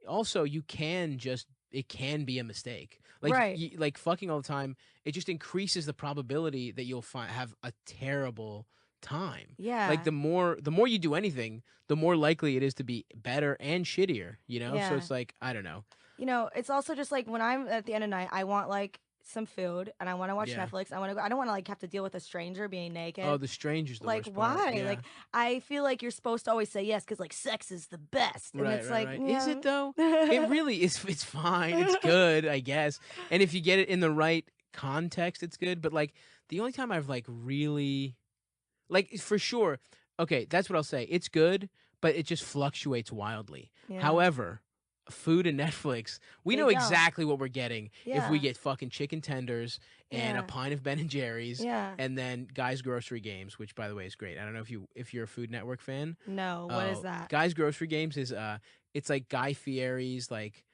also you can just it can be a mistake. Like Right. like fucking all the time, it just increases the probability that you'll have a terrible time. Yeah. Like the more you do anything, the more likely it is to be better and shittier, So Yeah. it's like, I don't know. It's also just like when I'm at the end of the night, I want like some food and I want to watch Yeah. Netflix. I don't want to like have to deal with a stranger being naked. Oh, the stranger's the like worst part. why? Yeah. Like I feel like you're supposed to always say yes because like sex is the best, and Right, it's right, like right. Is it though? yeah. It really is. It's fine. It's good, I guess. And if you get it in the right context, it's good. But like the only time I've like really, like for sure, okay, that's what I'll say. It's good, but it just fluctuates wildly. Yeah. However, food and Netflix, we They know don't. exactly what we're getting if we Yeah. get fucking chicken tenders and a Yeah. pint of Ben and Jerry's. Yeah. And then Guys Grocery Games, which by the way is great. I don't know if you're a Food Network fan. No, what is that? Guys Grocery Games is it's like Guy Fieri's like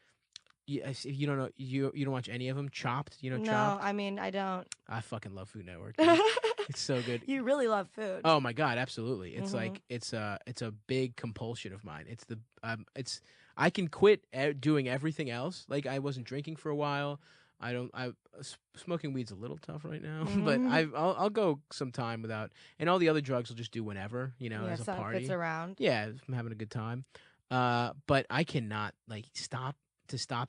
if you don't know you don't watch any of them. Chopped, No, Chopped. I mean I don't. I fucking love Food Network. Dude. It's so good. You really love food. Oh my god, absolutely. It's Mhm. like it's a big compulsion of mine. It's I can quit doing everything else. Like I wasn't drinking for a while. I don't I smoking weed's a little tough right now, but Mhm. I'll go some time without, and all the other drugs I'll just do whenever, Yeah, as a something fits party. around. Yeah, if I'm having a good time. But I cannot like stop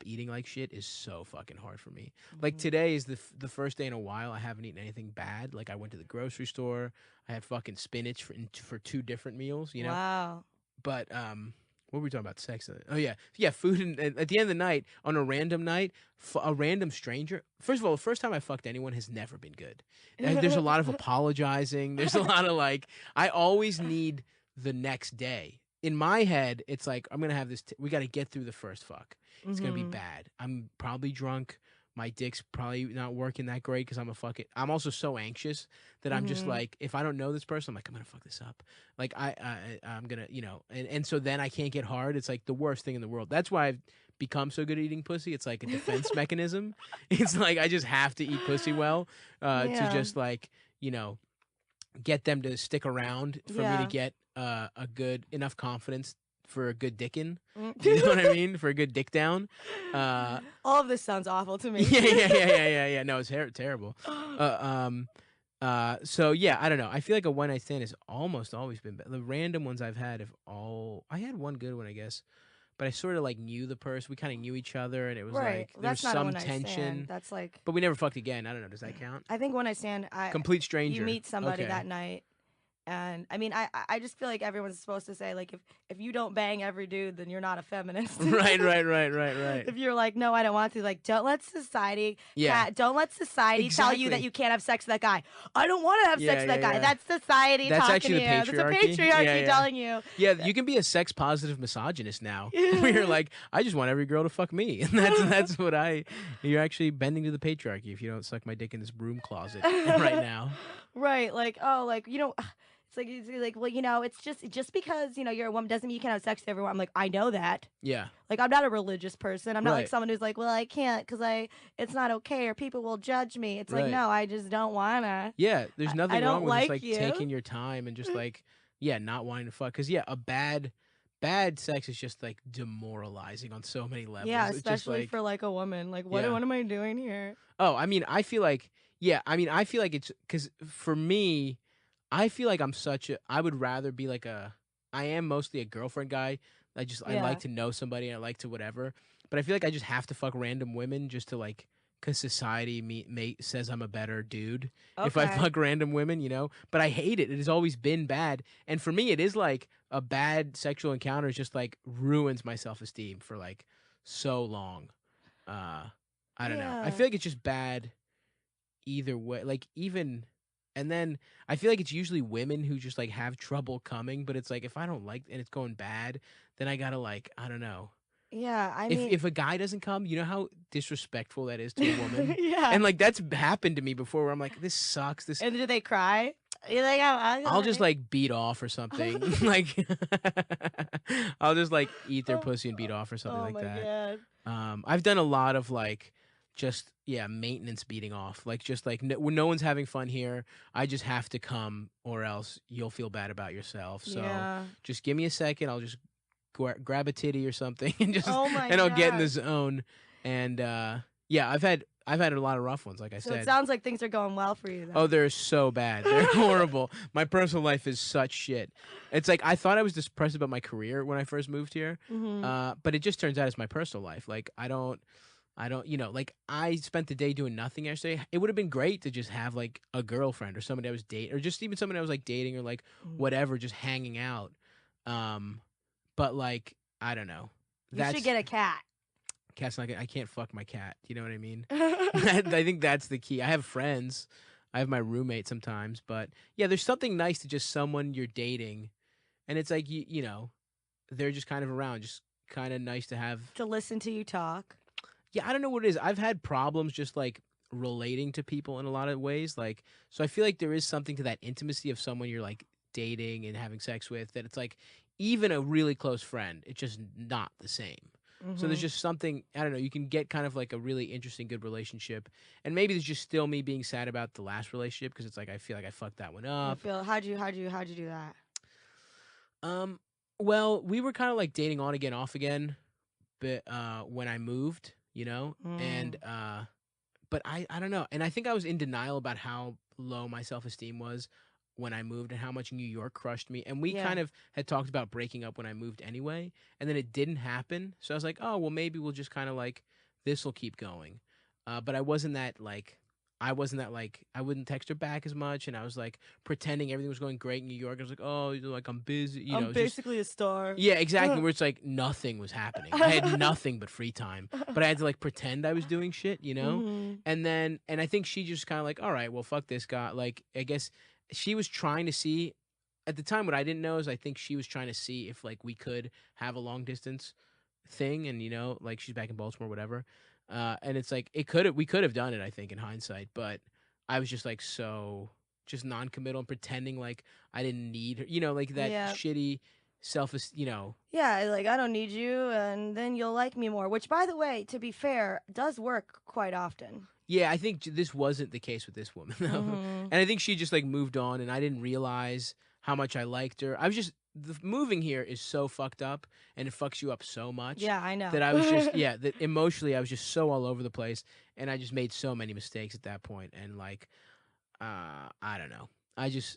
eating like shit is so fucking hard for me. Like Mhm. today is the first day in a while I haven't eaten anything bad. Like I went to the grocery store. I had fucking spinach for 2 different meals. Wow. But what were we talking about? Sex? Oh yeah, yeah. Food and at the end of the night on a random night, a random stranger. First of all, the first time I fucked anyone has never been good. There's a lot of apologizing. There's a lot of like I always need the next day. In my head, it's like I'm gonna have this. We got to get through the first fuck. It's gonna be Mhm. bad. I'm probably drunk. My dick's probably not working that great because I'm also so anxious that I'm just Mhm. like, if I don't know this person, I'm like, I'm gonna fuck this up. Like I'm gonna, and so then I can't get hard. It's like the worst thing in the world. That's why I've become so good at eating pussy. It's like a defense mechanism. It's like I just have to eat pussy well, to Yeah. just like you know get them to stick around for me to Yeah. get a good enough confidence for a good dickin'. Mm. You know what I mean? For a good dick down. Uh, All of this sounds awful to me. yeah. No, it's terrible. Uh, um, so yeah, I don't know. I feel like a one night stand has almost always been the random ones I've had have all. I had one good one, I guess, but I sort of like knew the person. We kind of knew each other, and it was Right. like Well, there was that's not a some one night stand. tension, That's like but we never fucked again. I don't know. Does that count? I think one night stand. Complete You stranger. meet somebody Okay. that night, and I mean, I just feel like everyone's supposed to say like if you don't bang every dude, then you're not a feminist. Right. If you're like, no, I don't want to, like, don't let society, Yeah. don't let society tell you that Exactly. you can't have sex with that guy. I don't want to have sex with that guy. Yeah. That's society That's talking actually to the you. That's a patriarchy. patriarchy Yeah. telling you. Yeah, you can be a sex positive misogynist now. Where you're like, I just want every girl to fuck me. And that's what you're actually bending to the patriarchy if you don't suck my dick in this broom closet right now. Right, like, oh, like, it's like, well, it's just because, you're a woman doesn't mean you can't have sex with everyone. I'm like, I know that. Yeah. Like, I'm not a religious person. I'm not like Right. someone who's like, well, I can't because it's not okay or people will judge me. It's like, Right. no, I just don't wanna. Yeah, there's I nothing wrong don't with just like like you. taking your time and just like not wanting to fuck cuz a bad sex is just like demoralizing on so many Yeah, levels. It's just especially like for like a woman. Like, what yeah. what am I doing here? Oh, I mean, I feel like it's cuz for me I feel like I would rather be like I am mostly a girlfriend guy. I like Yeah. to know somebody and I like to whatever. But I feel like I just have to fuck random women just to like cuz society says I'm a better dude if I Okay. fuck random women. But I hate it. It has always been bad. And for me it is like a bad sexual encounter just like ruins my self-esteem for like so long. Uh I don't know. I Yeah. feel like it's just bad either way. Like even and then I feel like it's usually women who just like have trouble coming, but it's like if I don't like and it's going bad, then I gotta like I don't know. Yeah. I If mean, if a guy doesn't come, you know how disrespectful that is to a woman, yeah. and like that's happened to me before where I'm like this sucks. This And do they cry? You're like, I'm I'll just ugly. like beat off or something. Like I'll just like eat their Oh, pussy and beat off or something oh like my that. god. I've done a lot of like just maintenance beating off. Like just like when no one's having fun here, I just have to come or else you'll feel bad about yourself. So Yeah. just give me a second. I'll just grab a titty or something and Oh my I'll get in the god. zone. And yeah, I've had a lot of rough ones. Like I So it said. sounds like things are going well for you Oh, then. they're so bad. They're horrible. My personal life is such shit. It's like I thought I was depressed about my career when I first moved here, Mhm. but it just turns out it's my personal life. Like I don't, like I spent the day doing nothing yesterday. It would have been great to just have like a girlfriend or somebody I was dating, or just even someone I was like dating or like Mhm. whatever, just hanging out. Um, but like I don't know. You should That's get a cat. cat's not. I can't fuck my cat. You know what I mean? I think that's the key. I have friends. I have my roommate sometimes, but yeah, there's something nice to just someone you're dating, and it's like they're just kind of around, just kind of nice to have. To listen to you talk. Yeah, I don't know what it is. I've had problems just like relating to people in a lot of ways, like so I feel like there is something to that intimacy of someone you're like dating and having sex with that it's like even a really close friend, it's just not the same. So there's just something, I don't know, you can get kind of like a really interesting, good relationship. And maybe there's just still me being sad about the last relationship because it's like I feel like I fucked that one I up. feel how'd you do that? Well, we were kind of like dating on again, off again, but when I moved, you know, and but I don't know, and I think I was in denial about how low my self esteem was when I moved and how much New York crushed me. And we Yeah. kind of had talked about breaking up when I moved anyway, and then it didn't happen. So I was like, oh well, maybe we'll just kind of like this will keep going. But I wasn't that like. I wasn't that like I wouldn't text her back as much, and I was like pretending everything was going great in New York. I was like, oh, like I'm busy, you know. I'm basically a star. Yeah, exactly. Where it's like nothing was happening. I had nothing but free time, but I had to like pretend I was doing shit, you know. And then, and I think she just kind of like, all right, well, fuck this guy. Like, I guess she was trying to see at the time. What I didn't know is I think she was trying to see if like we could have a long distance thing, and you know, like she's back in Baltimore, whatever. And it's like we could have done it. I think in hindsight, but I was just like so just non-committal and pretending like I didn't need her, you know, like that shitty you know. Yeah, like I don't need you, and then you'll like me more. Which, by the way, to be fair, does work quite often. Yeah, I think this wasn't the case with this woman, though. And I think she just like moved on, and I didn't realize how much I liked her. I was just moving here is so fucked up, and it fucks you up so much. Yeah, I know. That I was just that emotionally I was just so all over the place, and I just made so many mistakes at that point, and like, I don't know.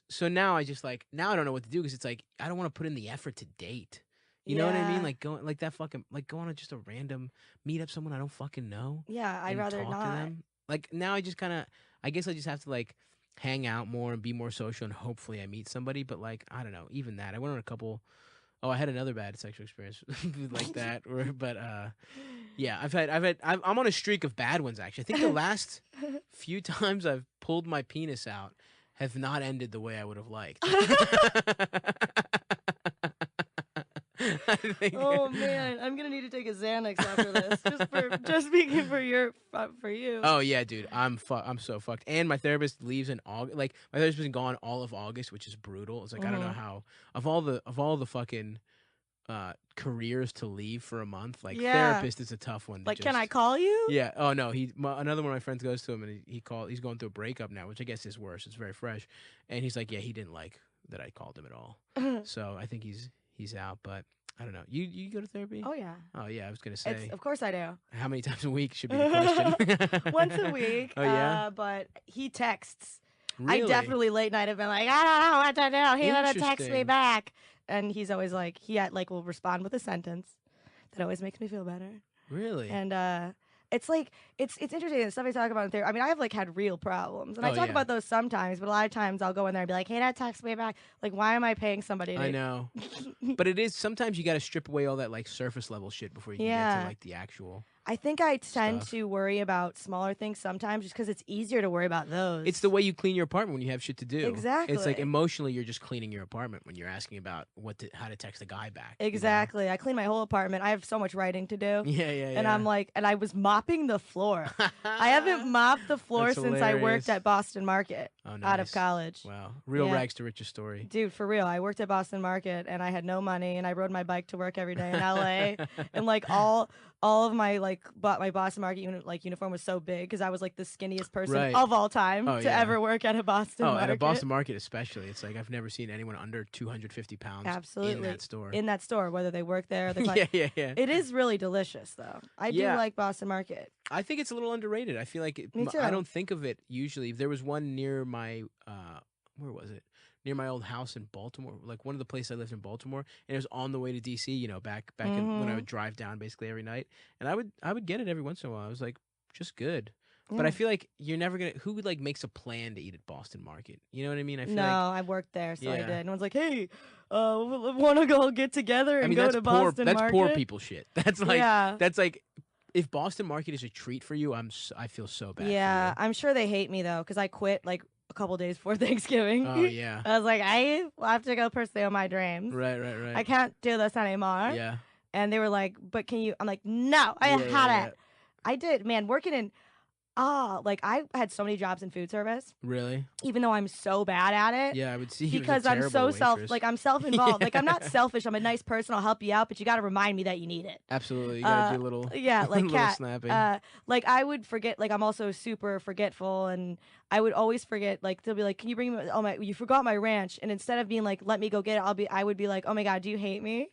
So now I just like now I don't know what to do because it's like I don't want to put in the effort to date. You know what I mean? Like going like that fucking like going on just a random meet up someone I don't fucking know. Yeah, I'd rather talk not. to them. Like now I just kind of I guess I just have to like hang out more and be more social and hopefully I meet somebody. But like I don't know, even that I went on a couple. Oh, I had another bad sexual experience like that. But yeah, I'm on a streak of bad ones actually. I think the last few times I've pulled my penis out have not ended the way I would have liked. Oh man, I'm gonna need to take a Xanax after this, just speaking for you. Oh yeah, dude, I'm so fucked. And my therapist leaves in August. Like my therapist's been gone all of August, which is brutal. It's like I don't know how of all the fucking careers to leave for a month. Like therapist is a tough one. Like, can I call you? Yeah. Oh no. Another one of my friends goes to him and he's going through a breakup now, which I guess is worse. It's very fresh, and he's like, yeah, he didn't like that I called him at all. So I think he's out, but I don't know. You go to therapy? Oh yeah. Oh yeah. I was gonna say. Of course I do. How many times a week should be the question? Once a week. Oh yeah. But he texts. Really? I definitely late night have been like, I don't know what to do. He didn't text me back, and he's always like, will respond with a sentence that always makes me feel better. Really? And it's like it's interesting the stuff I talk about in therapy. I mean, I have like had real problems, and I talk about those sometimes. But a lot of times, I'll go in there and be like, "Hey, that text me back." Like, why am I paying somebody? I know, but it is sometimes you got to strip away all that like surface level shit before you can get to like the actual. I think I tend to worry about smaller things sometimes just because it's easier to worry about those. It's the way you clean your apartment when you have shit to do. Exactly. It's like emotionally you're just cleaning your apartment when you're asking about how to text a guy back. Exactly. You know? I clean my whole apartment. I have so much writing to do. Yeah. And I'm like, and I was mopping the floor. I haven't mopped the floor That's since hilarious. I wored at Boston Market out of college. Wow. Real rags to riches story. Dude, for real. I worked at Boston Market and I had no money and I rode my bike to work every day in LA. And like all of my my Boston Market uniform was so big because I was like the skinniest person of all time to ever work at a Boston Market. At a Boston Market especially. It's like I've never seen anyone under 250 pounds in that store. In that store, whether they work there or they yeah. It is really delicious though. I do like Boston Market. I think it's a little underrated. I feel like Me too. I don't think of it usually. There was one near my where was it? Near my old house in Baltimore, like one of the places I lived in Baltimore, and it was on the way to DC. You know, back in, when I would drive down basically every night, and I would get it every once in a while. I was like, just good. But I feel like you're never gonna. Who like makes a plan to eat at Boston Market? You know what I mean? I feel I worked there, so I did. And I was like, hey, want to go get together and go to Boston Market? That's poor people shit. That's like. If Boston Market is a treat for you, I feel so bad. Yeah, I'm sure they hate me though because I quit like a couple days before Thanksgiving. Oh yeah. I was like, I have to go pursue my dreams. Right. I can't do this anymore. Yeah. And they were like, but can you? I'm like, no, I had it. I did, man. Working in Like I had so many jobs in food service, Really? even though I'm so bad at it. Yeah, I would see you as a Because I'm so terrible waitress. I'm self-involved. Yeah. Like I'm not selfish. I'm a nice person. I'll help you out, but you got to remind me that you need it. Absolutely, you gotta do a little, Yeah, like little Kat. snapping. Like I would forget. Like I'm also super forgetful, and I would always forget. Like they'll be like, "Can you bring me? Oh my, you forgot my ranch." And instead of being like, "Let me go get it," I would be like, "Oh my god, do you hate me?"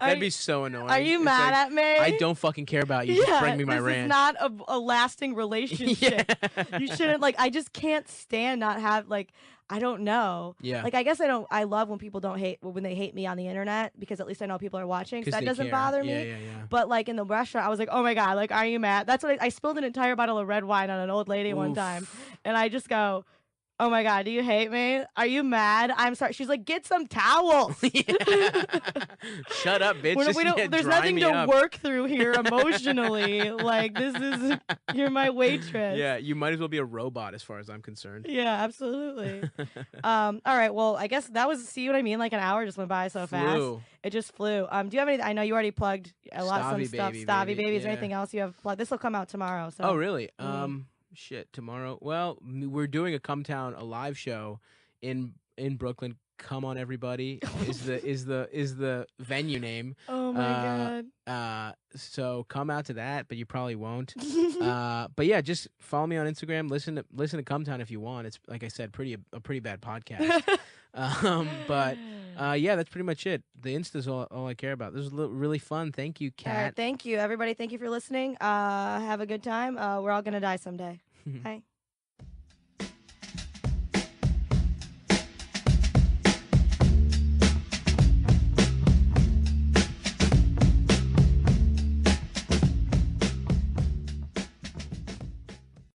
That'd be so annoying. Are you mad at me? I don't fucking care about you. Just bring me my ranch. This is not a lasting relationship. You shouldn't, like, I just can't stand not have, like, I don't know. Yeah. Like, I guess I love when people don't hate, when they hate me on the internet, because at least I know people are watching, so that doesn't bother me. Yeah. But, like, in the restaurant, I was like, oh my God, like, are you mad? That's what I spilled an entire bottle of red wine on an old lady one time. And I just go, oh my God, do you hate me? Are you mad? I'm sorry. She's like, get some towels. Shut up, bitch. There's nothing to work through here emotionally. Like, you're my waitress. Yeah, you might as well be a robot as far as I'm concerned. Yeah, absolutely. All right, well, I guess that was, see what I mean? Like an hour just went by so fast. It just flew. Do you have any, I know you already plugged a lot of some stuff. Stavy Baby. Is there anything else you have plugged? This will come out tomorrow. So. Oh, really? Shit, tomorrow. Well, we're doing a live show in Brooklyn. Come on, everybody! is the venue name? Oh my God! So come out to that, but you probably won't. But yeah, just follow me on Instagram. Listen to Come Town if you want. It's, like I said, a pretty bad podcast. But yeah, that's pretty much it. The Insta's all I care about. This was really fun. Thank you, Kat. All right, thank you, everybody. Thank you for listening. Have a good time. We're all gonna die someday. Bye.